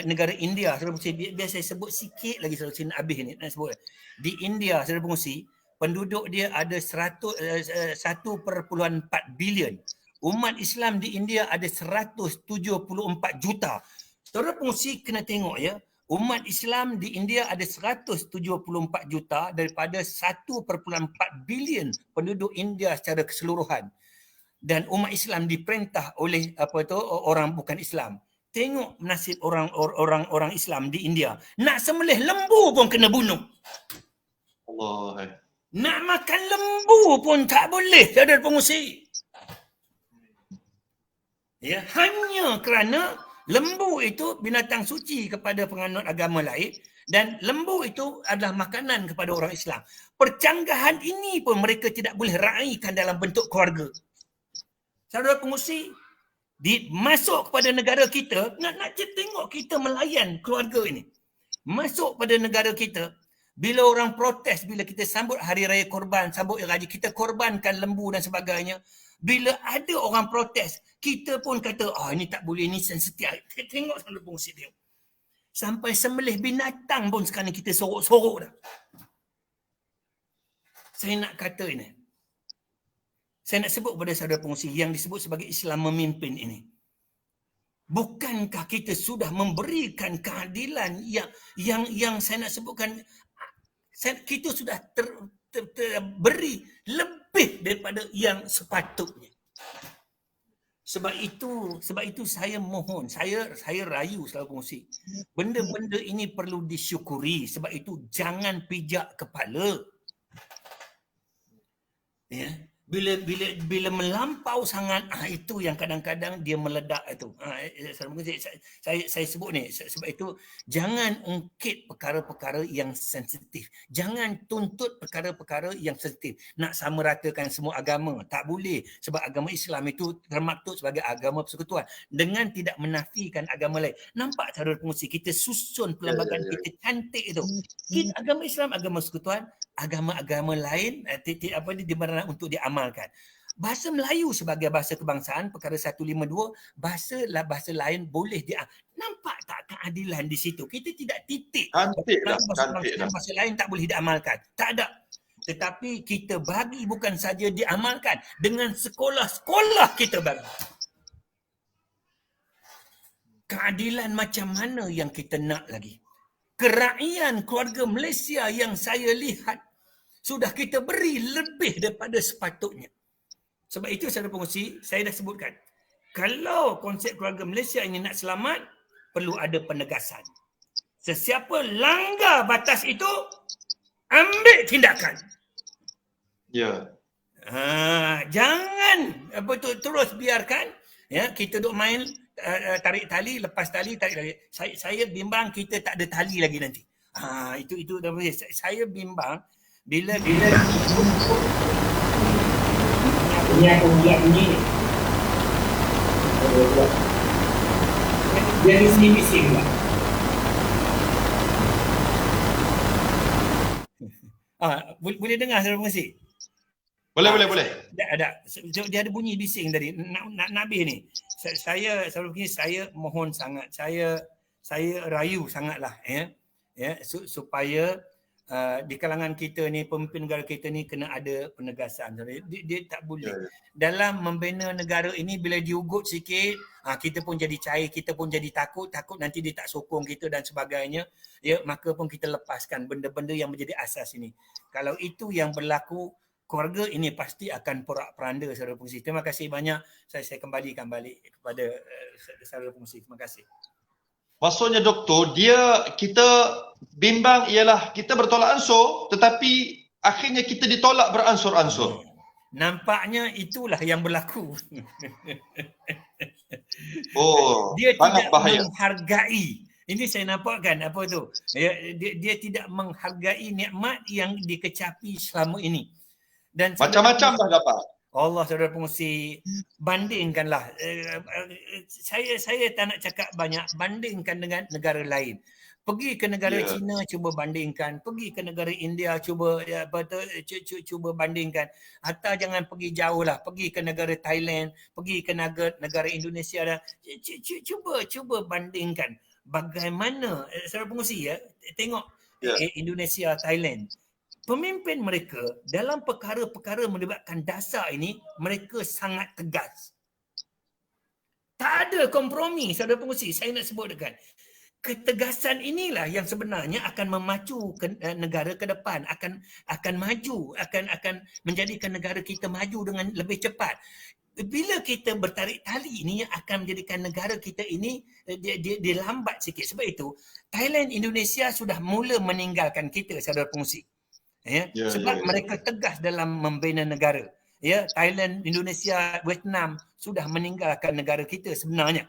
negara India. Saudara pengusi, biar saya sebut sikit lagi, saudara pengusi nak habis ni. Nak sebut. Di India, saudara pengusi, penduduk dia ada 1.4 bilion. Umat Islam di India ada 174 juta. Saudara pengusi kena tengok ya. Umat Islam di India ada 174 juta daripada 1.4 bilion penduduk India secara keseluruhan. Dan umat Islam diperintah oleh orang bukan Islam. Tengok nasib orang Islam di India. Nak sembelih lembu pun kena bunuh. Allah. Nak makan lembu pun tak boleh, saudara pengusi. Ya, hanya kerana lembu itu binatang suci kepada penganut agama lain dan lembu itu adalah makanan kepada orang Islam. Percanggahan ini pun mereka tidak boleh raikan dalam bentuk keluarga. Saudara pengusi, masuk kepada negara kita, nak tengok kita melayan keluarga ini. Masuk pada negara kita, bila orang protes, bila kita sambut Hari Raya Korban, sambut Raja, kita korbankan lembu dan sebagainya. Bila ada orang protes, kita pun kata, ini tak boleh, ini sensitif. Tengok saudara pengusi dia. Sampai sembelih binatang pun sekarang kita sorok-sorok dah. Saya nak kata ini. Saya nak sebut kepada saudara pengusi yang disebut sebagai Islam memimpin ini. Bukankah kita sudah memberikan keadilan yang saya nak sebutkan, kita sudah beri lebih daripada yang sepatutnya. Sebab itu saya mohon, saya rayu saudara pengusi. Benda-benda ini perlu disyukuri. Sebab itu jangan pijak kepala. Ya. Bila melampau sangat, itu yang kadang-kadang dia meledak itu. Saya sebut ni, sebab itu jangan ungkit perkara-perkara yang sensitif. Jangan tuntut perkara-perkara yang sensitif. Nak samaratakan semua agama, tak boleh. Sebab agama Islam itu termaktub sebagai agama persekutuan dengan tidak menafikan agama lain. Nampak saudara pengusi, kita susun perlembagaan kita cantik itu. Agama Islam agama persekutuan, agama-agama lain dibenarkan untuk diamalkan. Bahasa Melayu sebagai bahasa kebangsaan, perkara 152, bahasa lain boleh nampak tak keadilan di situ? Kita tidak titik. Bahasa lain tak boleh diamalkan. Tak ada. Tetapi kita bagi bukan saja diamalkan, dengan sekolah-sekolah kita bagi. Keadilan macam mana yang kita nak lagi? Kerakyatan keluarga Malaysia yang saya lihat sudah kita beri lebih daripada sepatutnya. Sebab itu saudara pengusi, saya dah sebutkan. Kalau konsep keluarga Malaysia ini nak selamat, perlu ada penegasan. Sesiapa langgar batas itu, ambil tindakan. Ya. Jangan terus biarkan kita duk main tarik tali, lepas tali, tarik tali. Saya bimbang kita tak ada tali lagi nanti. Itu saya bimbang bila bunyi dia bising lah. Boleh dengar saudara pengisi? Boleh. Ada. Dia ada bunyi bising tadi. Nak habis ni. Saya saudara pengisi, saya mohon sangat. Saya rayu sangatlah supaya di kalangan kita ni, pemimpin negara kita ni kena ada penegasan. Dia tak boleh. Dalam membina negara ini bila diugut sikit, kita pun jadi cair, kita pun jadi takut nanti dia tak sokong kita dan sebagainya. Maka pun kita lepaskan benda-benda yang menjadi asas ini. Kalau itu yang berlaku, keluarga ini pasti akan porak-peranda, saudara pengisi. Terima kasih banyak. Saya kembalikan balik kepada saudara pengisi. Terima kasih. Maksudnya doktor, kita bimbang ialah kita bertolak ansur tetapi akhirnya kita ditolak beransur-ansur. Nampaknya itulah yang berlaku. Dia sangat bahaya. Menghargai. Ini saya nampakkan apa tu. Dia tidak menghargai nikmat yang dikecapi selama ini. Dan macam-macam dah dapat. Allah, saudara pengusi, bandingkanlah. Saya tak nak cakap banyak. Bandingkan dengan negara lain. Pergi ke negara China, cuba bandingkan. Pergi ke negara India, cuba bandingkan. Hatta jangan pergi jauh lah. Pergi ke negara Thailand, pergi ke negara Indonesia dah. Cuba bandingkan. Bagaimana, saudara pengusi tengok Indonesia, Thailand. Pemimpin mereka dalam perkara-perkara melibatkan dasar ini, mereka sangat tegas. Tak ada kompromi, saudara pengusi. Saya nak sebutkan. Ketegasan inilah yang sebenarnya akan memacu negara ke depan, akan maju, akan menjadikan negara kita maju dengan lebih cepat. Bila kita bertarik tali ini akan menjadikan negara kita ini dia lambat sikit. Sebab itu Thailand, Indonesia sudah mula meninggalkan kita, saudara pengusi. Sebab mereka tegas dalam membina negara. Thailand, Indonesia, Vietnam sudah meninggalkan negara kita sebenarnya.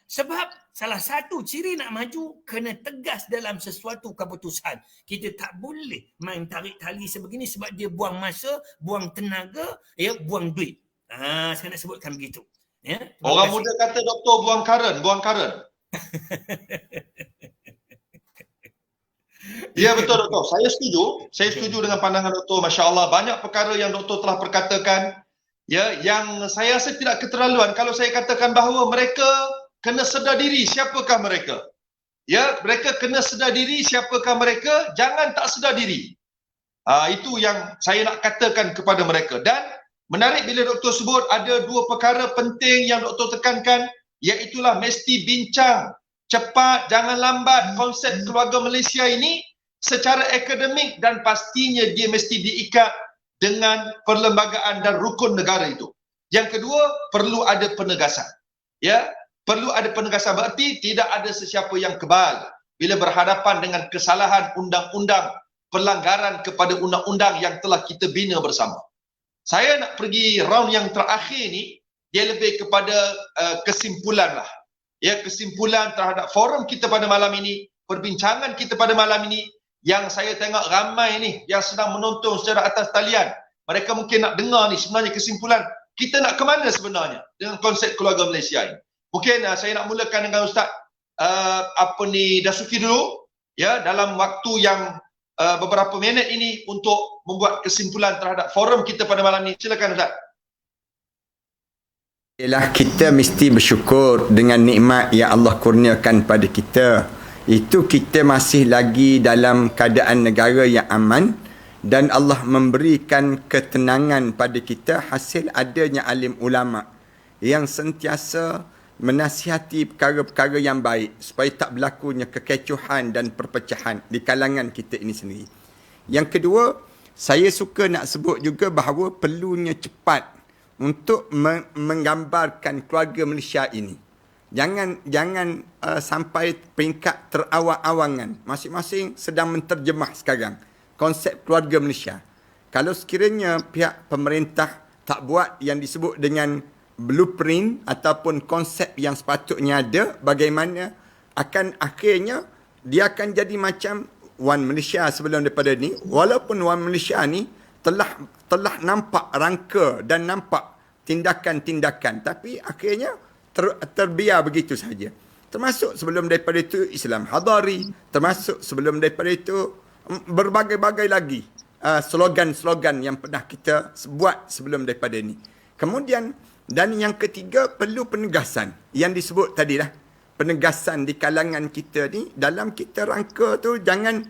Sebab salah satu ciri nak maju kena tegas dalam sesuatu keputusan. Kita tak boleh main tarik tali sebegini sebab dia buang masa, buang tenaga, buang duit. Saya nak sebutkan begitu. Orang muda kata doktor buang karen. Ya betul doktor. Saya setuju dengan pandangan doktor. Masya Allah, banyak perkara yang doktor telah perkatakan yang saya rasa tidak keterlaluan kalau saya katakan bahawa mereka kena sedar diri siapakah mereka. Mereka kena sedar diri siapakah mereka, jangan tak sedar diri. Itu yang saya nak katakan kepada mereka. Dan menarik bila doktor sebut ada dua perkara penting yang doktor tekankan, iaitulah mesti bincang cepat, jangan lambat konsep keluarga Malaysia ini secara akademik dan pastinya dia mesti diikat dengan perlembagaan dan rukun negara itu. Yang kedua, perlu ada penegasan. Perlu ada penegasan, berarti tidak ada sesiapa yang kebal bila berhadapan dengan kesalahan undang-undang, pelanggaran kepada undang-undang yang telah kita bina bersama. Saya nak pergi round yang terakhir ni, dia lebih kepada kesimpulan lah. Kesimpulan terhadap forum kita pada malam ini, perbincangan kita pada malam ini, yang saya tengok ramai ni yang sedang menonton secara atas talian. Mereka mungkin nak dengar ni sebenarnya kesimpulan kita nak ke mana sebenarnya dengan konsep keluarga Malaysia ini. Mungkin saya nak mulakan dengan Ustaz Dasuki dulu dalam waktu yang beberapa minit ini untuk membuat kesimpulan terhadap forum kita pada malam ini. Silakan Ustaz. Ialah kita mesti bersyukur dengan nikmat yang Allah kurniakan pada kita. Itu kita masih lagi dalam keadaan negara yang aman dan Allah memberikan ketenangan pada kita hasil adanya alim ulama yang sentiasa menasihati perkara-perkara yang baik supaya tak berlakunya kekecohan dan perpecahan di kalangan kita ini sendiri. Yang kedua, saya suka nak sebut juga bahawa perlunya cepat untuk menggambarkan keluarga Malaysia ini. Jangan sampai peringkat terawang-awangan. Masing-masing sedang menterjemah sekarang konsep keluarga Malaysia. Kalau sekiranya pihak pemerintah tak buat yang disebut dengan blueprint ataupun konsep yang sepatutnya ada, bagaimana akan akhirnya dia akan jadi macam One Malaysia sebelum daripada ni. Walaupun One Malaysia ni telah nampak rangka dan nampak tindakan-tindakan, tapi akhirnya terbiar begitu saja. Termasuk sebelum daripada itu Islam Hadari, termasuk sebelum daripada itu berbagai-bagai lagi slogan-slogan yang pernah kita buat sebelum daripada ini. Kemudian, dan yang ketiga, perlu penegasan yang disebut tadi lah. Penegasan di kalangan kita ni, dalam kita rangka tu jangan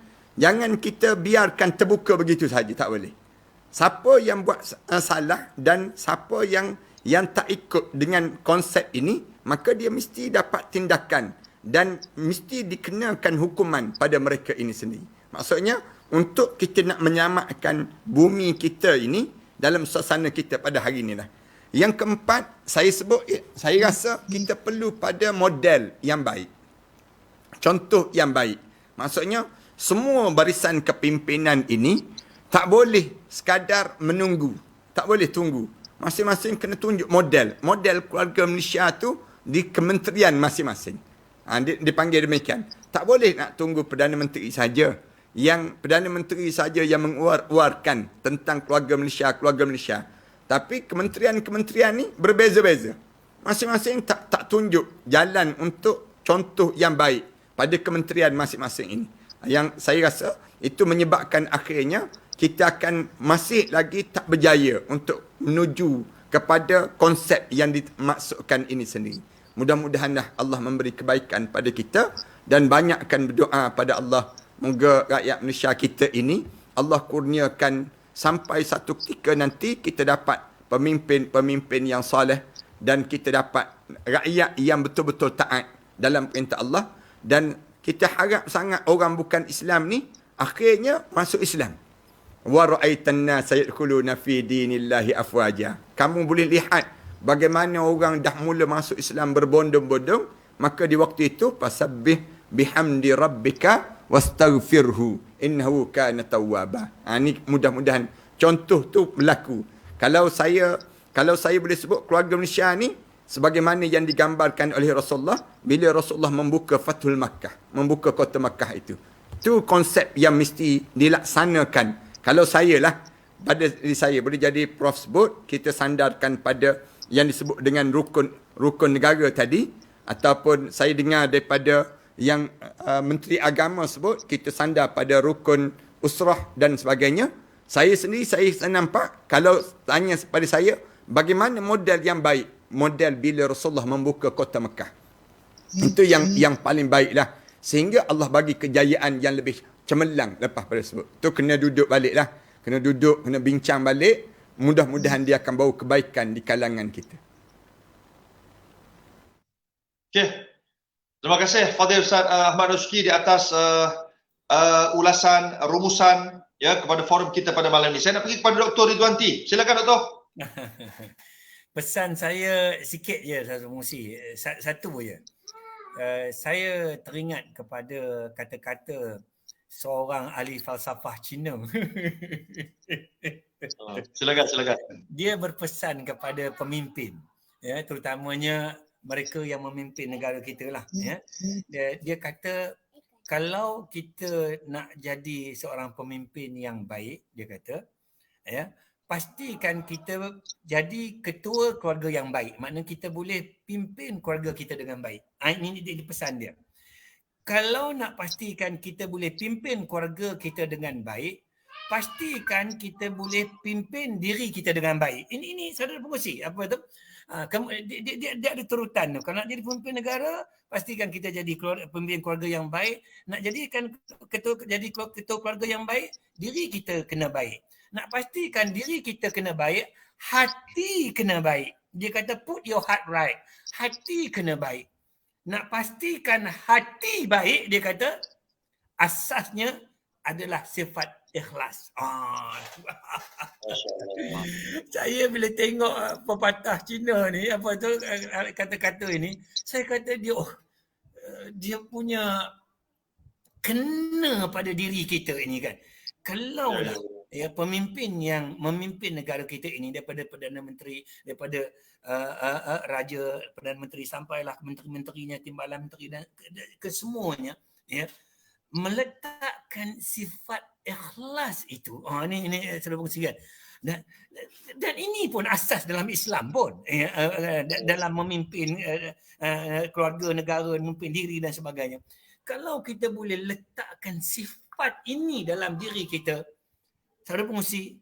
kita biarkan terbuka begitu saja, tak boleh. Siapa yang buat salah dan siapa yang tak ikut dengan konsep ini, maka dia mesti dapat tindakan dan mesti dikenakan hukuman pada mereka ini sendiri. Maksudnya, untuk kita nak menyelamatkan bumi kita ini dalam suasana kita pada hari ini lah. Yang keempat, saya rasa kita perlu pada model yang baik. Contoh yang baik. Maksudnya, semua barisan kepimpinan ini tak boleh sekadar menunggu. Tak boleh tunggu. Masing-masing kena tunjuk model. Model keluarga Malaysia tu di kementerian masing-masing. Dipanggil demikian. Tak boleh nak tunggu Perdana Menteri saja. Yang Perdana Menteri saja yang menguar-uarkan tentang keluarga Malaysia. Tapi kementerian-kementerian ni berbeza-beza. Masing-masing tak tunjuk jalan untuk contoh yang baik pada kementerian masing-masing ini. Yang saya rasa itu menyebabkan akhirnya kita akan masih lagi tak berjaya untuk menuju kepada konsep yang dimaksudkan ini sendiri. Mudah-mudahanlah Allah memberi kebaikan pada kita dan banyakkan berdoa pada Allah. Moga rakyat Malaysia kita ini Allah kurniakan sampai satu ketika nanti kita dapat pemimpin-pemimpin yang soleh dan kita dapat rakyat yang betul-betul taat dalam perintah Allah, dan kita harap sangat orang bukan Islam ni akhirnya masuk Islam. Wa ra'aitan nas yadkhuluna fi dinillahi afwaja. Kamu boleh lihat bagaimana orang dah mula masuk Islam berbondong-bondong, maka di waktu itu fasabbih bihamdi rabbika wastaghfirhu innahu kana tawwaba. Ini mudah-mudahan contoh tu berlaku. Kalau saya boleh sebut keluarga Malaysia ni sebagaimana yang digambarkan oleh Rasulullah bila Rasulullah membuka Fathul Makkah, membuka kota Makkah itu. Itu konsep yang mesti dilaksanakan. Kalau saya lah, pada diri saya boleh jadi Prof sebut, kita sandarkan pada yang disebut dengan rukun negara tadi, ataupun saya dengar daripada yang Menteri Agama sebut, kita sandar pada rukun usrah dan sebagainya. Saya sendiri, saya nampak, kalau tanya pada saya, bagaimana model yang baik? Model bila Rasulullah membuka kota Mekah. Itu yang paling baiklah. Sehingga Allah bagi kejayaan yang lebih cemerlang lepas pada sebut. Tu kena duduk balik lah. Kena duduk, kena bincang balik. Mudah-mudahan dia akan bawa kebaikan di kalangan kita. Okey. Terima kasih Fadil Ustaz Ahmad Rosky di atas ulasan, rumusan ya kepada forum kita pada malam ini. Saya nak pergi kepada Dr. Ridwanti. Silakan Doktor. Pesan saya sikit je satu je. Saya teringat kepada kata-kata seorang ahli falsafah Cina. Silakan. Dia berpesan kepada pemimpin, ya, terutamanya mereka yang memimpin negara kita lah. Ya. Dia kata, kalau kita nak jadi seorang pemimpin yang baik, dia kata, ya, pastikan kita jadi ketua keluarga yang baik. Maknanya kita boleh pimpin keluarga kita dengan baik. Ini dia pesan dia. Kalau nak pastikan kita boleh pimpin keluarga kita dengan baik, pastikan kita boleh pimpin diri kita dengan baik. Ini saudara pengusi, apa tu? Dia ada turutan. Kalau nak jadi pemimpin negara, pastikan kita jadi pemimpin keluarga yang baik. Nak jadikan ketua keluarga yang baik, diri kita kena baik. Nak pastikan diri kita kena baik, hati kena baik. Dia kata put your heart right. Hati kena baik. Nak pastikan hati baik, dia kata asasnya adalah sifat ikhlas. Masya-Allah. Saya bila tengok pepatah Cina ni, apa tu kata-kata ini, saya kata dia punya kena pada diri kita ini kan. Kalaulah pemimpin yang memimpin negara kita ini daripada Perdana Menteri, daripada Raja Perdana Menteri sampailah ke menteri-menterinya, timbalan menteri dan ke semuanya, ya, meletakkan sifat ikhlas itu. Ini saya kongsikan. Dan ini pun asas dalam Islam pun, dalam memimpin keluarga, negara, memimpin diri dan sebagainya. Kalau kita boleh letakkan sifat ini dalam diri kita, saudara pengungsi,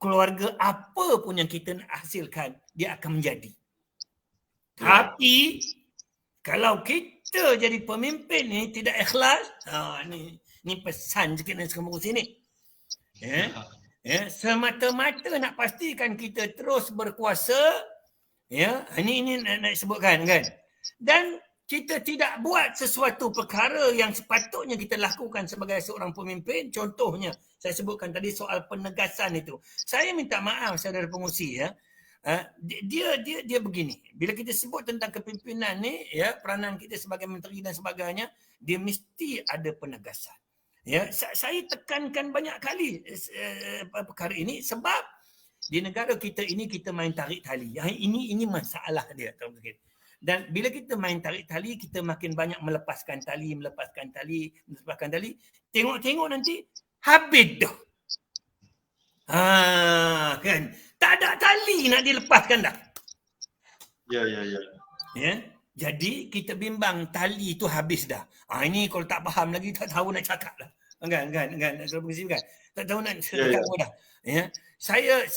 keluarga apa pun yang kita nak hasilkan, dia akan menjadi. Tapi kalau kita jadi pemimpin ni tidak ikhlas, ni pesan sikit dari sekarang pengungsi ni. Semata-mata nak pastikan kita terus berkuasa, ini nak sebutkan kan. Dan kita tidak buat sesuatu perkara yang sepatutnya kita lakukan sebagai seorang pemimpin. Contohnya, saya sebutkan tadi soal penegasan itu. Saya minta maaf saudara pengungsi, dia begini. Bila kita sebut tentang kepimpinan ni, peranan kita sebagai menteri dan sebagainya, dia mesti ada penegasan. Saya tekankan banyak kali perkara ini sebab di negara kita ini kita main tarik tali. Ini masalah dia. Dan bila kita main tarik tali, kita makin banyak melepaskan tali. Tengok-tengok nanti habis dah. Kan? Tak ada tali nak dilepaskan dah. Ya. Jadi kita bimbang tali itu habis dah. Ini kalau tak faham lagi tak tahu nak cakap lah. Kan? Tak tahu nak cakap apa dah. Ya. Saya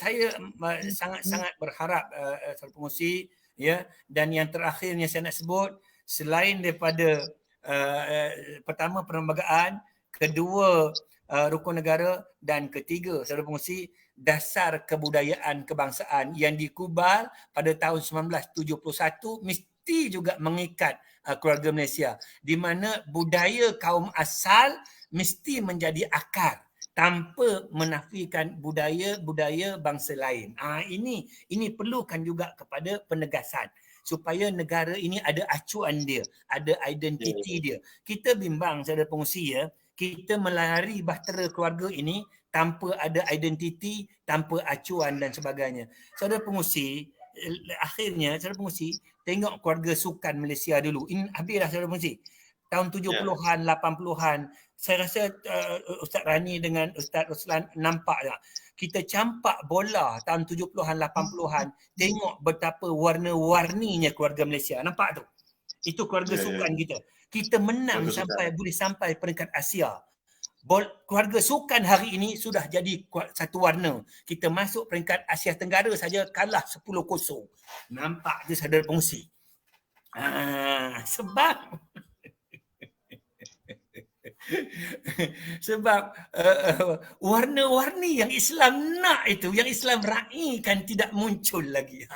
sangat-sangat berharap saudara pengungsi, dan yang terakhirnya saya nak sebut, selain daripada pertama perlembagaan, kedua rukun negara, dan ketiga saudara pengungsi, dasar kebudayaan kebangsaan yang dikubal pada tahun 1971 mesti juga mengikat keluarga Malaysia, di mana budaya kaum asal mesti menjadi akar tanpa menafikan budaya bangsa lain. Ini perlukan juga kepada penegasan supaya negara ini ada acuan dia, ada identiti dia. Kita bimbang saudara pengungsi, kita melari bahtera keluarga ini tanpa ada identiti, tanpa acuan dan sebagainya. Saudara pengungsi, akhirnya saudara pengungsi tengok keluarga sukan Malaysia dulu. Ini habislah saudara pengungsi. Tahun 70-an, 80-an, saya rasa Ustaz Rani dengan Ustaz Roslan nampak tak? Kita campak bola tahun 70-an, 80-an, tengok betapa warna-warninya keluarga Malaysia. Nampak tu? Itu keluarga sukan kita. Kita menang boleh sampai peringkat Asia. Keluarga sukan hari ini sudah jadi satu warna. Kita masuk peringkat Asia Tenggara saja kalah 10-0. Nampak je saudara pengungsi. Sebab warna-warni yang Islam nak itu, yang Islam raikan tidak muncul lagi.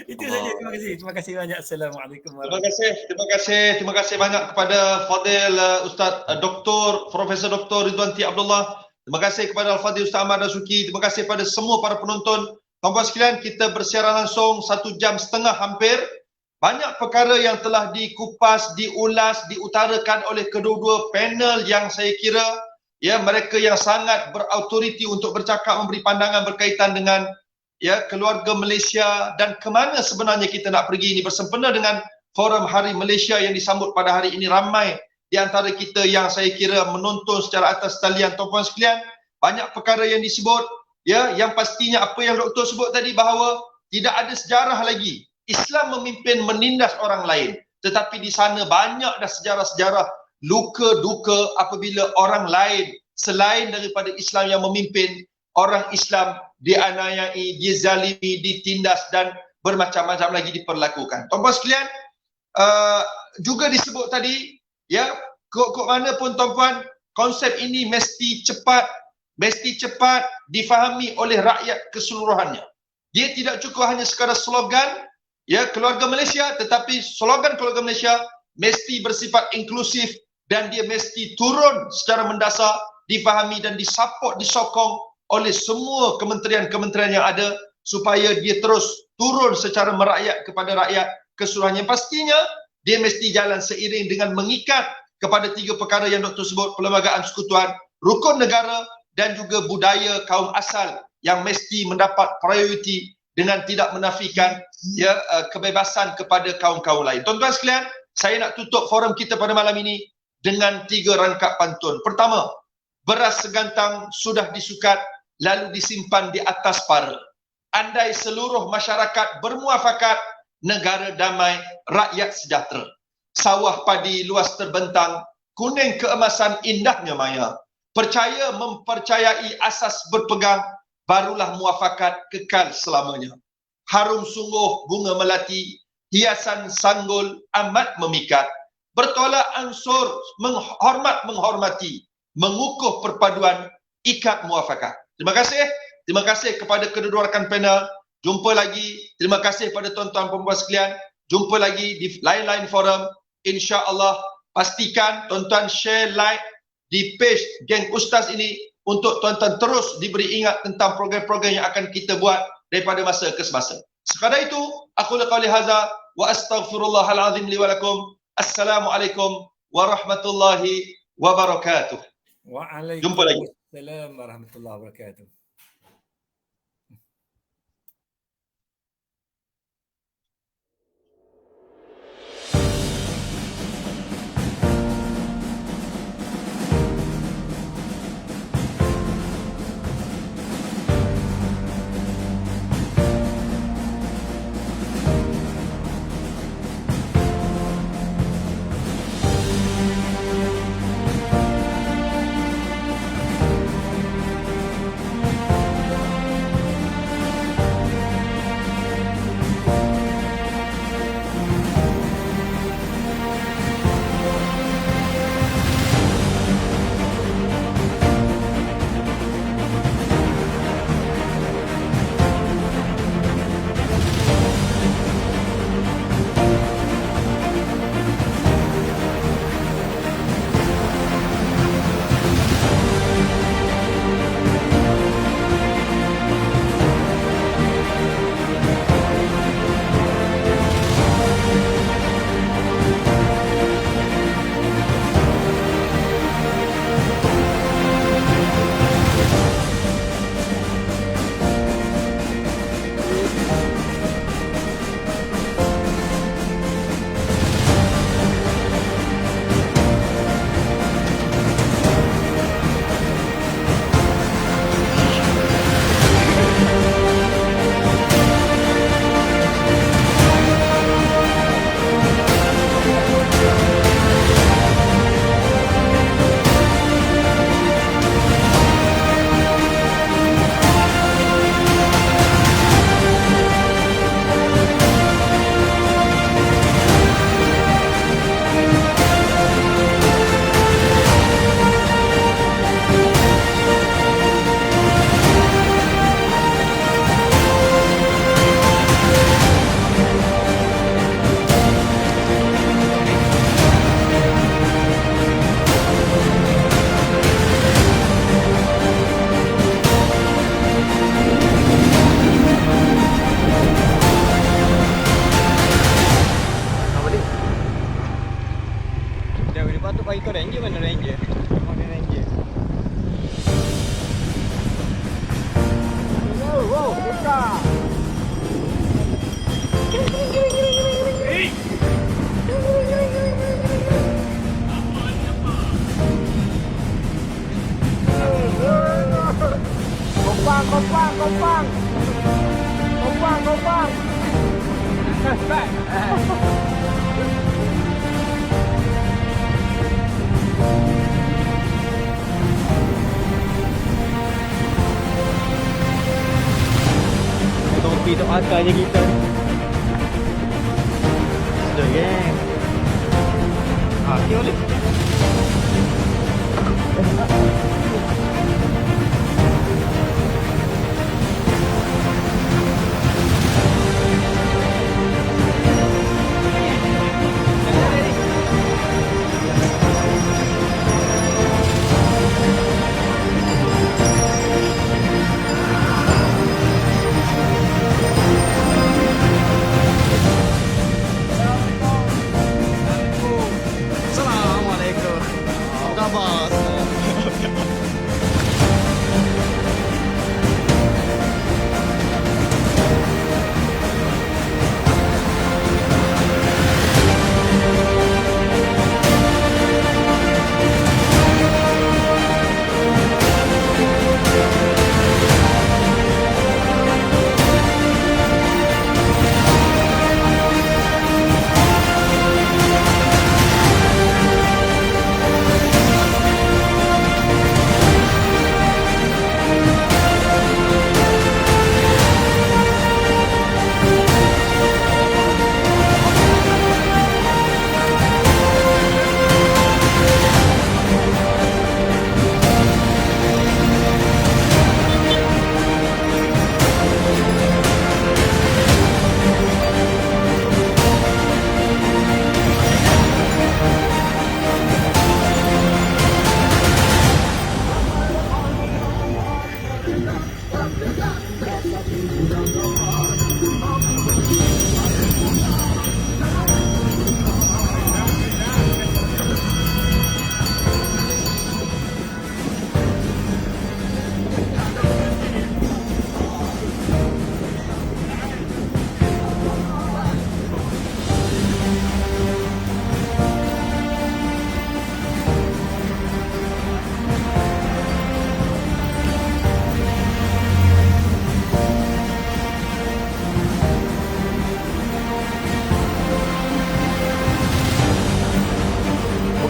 Itu saja. Terima kasih banyak. Assalamualaikum warahmatullahi. Terima kasih banyak kepada Fadil Ustaz Dr. Profesor Dr. Ridwan T. Abdullah. Terima kasih kepada Al-Fadhil Ustaz Ahmad Dasuki. Terima kasih kepada semua para penonton. Tuan-tuan sekalian, kita bersiaran langsung 1.5 jam hampir. Banyak perkara yang telah dikupas, diulas, diutarakan oleh kedua-dua panel yang saya kira mereka yang sangat berautoriti untuk bercakap, memberi pandangan berkaitan dengan keluarga Malaysia dan ke mana sebenarnya kita nak pergi ini, bersempena dengan Forum Hari Malaysia yang disambut pada hari ini. Ramai di antara kita yang saya kira menonton secara atas talian. Tuan-tuan sekalian, banyak perkara yang disebut, yang pastinya apa yang doktor sebut tadi, bahawa tidak ada sejarah lagi Islam memimpin menindas orang lain, tetapi di sana banyak dah sejarah-sejarah luka duka apabila orang lain selain daripada Islam yang memimpin, orang Islam dianiayai, dizalimi, ditindas dan bermacam-macam lagi diperlakukan. Tuan-tuan sekalian, juga disebut tadi, kok mana pun tuan-tuan, konsep ini mesti cepat difahami oleh rakyat keseluruhannya. Dia tidak cukup hanya sekadar slogan keluarga Malaysia, tetapi slogan keluarga Malaysia mesti bersifat inklusif dan dia mesti turun secara mendasar difahami dan disupport, disokong oleh semua kementerian-kementerian yang ada supaya dia terus turun secara merakyat kepada rakyat keseluruhannya. Pastinya dia mesti jalan seiring dengan mengikat kepada 3 perkara yang Dr. sebut: perlembagaan persekutuan, rukun negara dan juga budaya kaum asal yang mesti mendapat prioriti dengan tidak menafikan kebebasan kepada kaum-kaum lain. Tuan-tuan sekalian, saya nak tutup forum kita pada malam ini dengan 3 rangkap pantun. Pertama, beras segantang sudah disukat lalu disimpan di atas para. Andai seluruh masyarakat bermuafakat, negara damai, rakyat sejahtera. Sawah padi luas terbentang, kuning keemasan indahnya maya. Percaya mempercayai asas berpegang, barulah muafakat kekal selamanya. Harum sungguh bunga melati, hiasan sanggul amat memikat. Bertolak ansur menghormati, mengukuh perpaduan ikat muafakat. Terima kasih. Terima kasih kepada kedua-dua rakan panel. Jumpa lagi. Terima kasih pada tuan-tuan perempuan sekalian. Jumpa lagi di lain-lain forum. InsyaAllah pastikan tuan-tuan share, like di page Geng Ustaz ini untuk tuan-tuan terus diberi ingat tentang program-program yang akan kita buat daripada masa ke semasa. Sekadar itu, aku qauli hadza wa astaghfirullahalazim li wa lakum. Assalamualaikum warahmatullahi wabarakatuh. Jumpa lagi. Waalaikumsalam warahmatullahi wabarakatuh. Kau ranger mana ranger? Mana ranger? Wow, buka. Kompang. Topi tu akal je kita. Sudah geng. Okey boleh. sabar.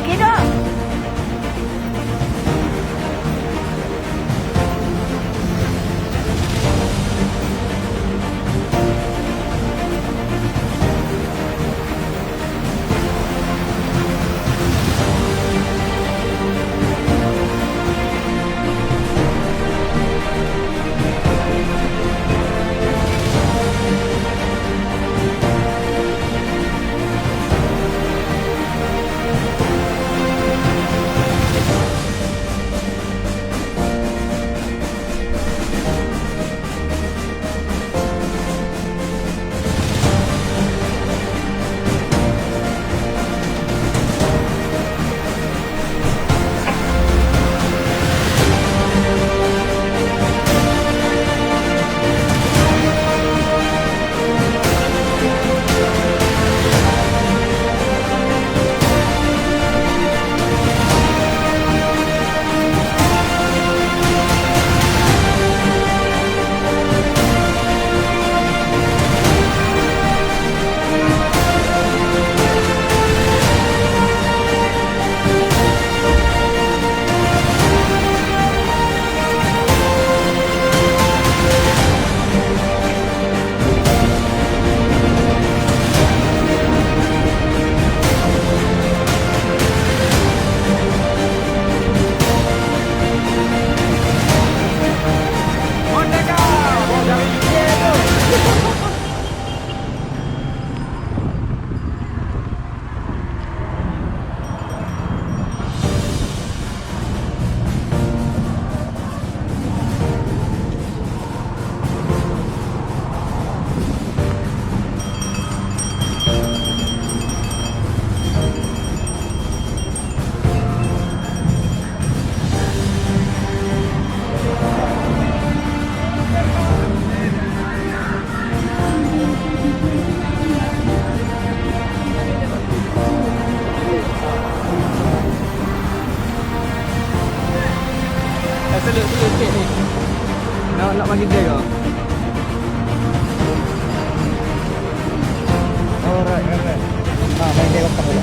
Okey dah. Seluk sikit ni. Nak bagi dia ke? Alright. Main dia lepas dulu.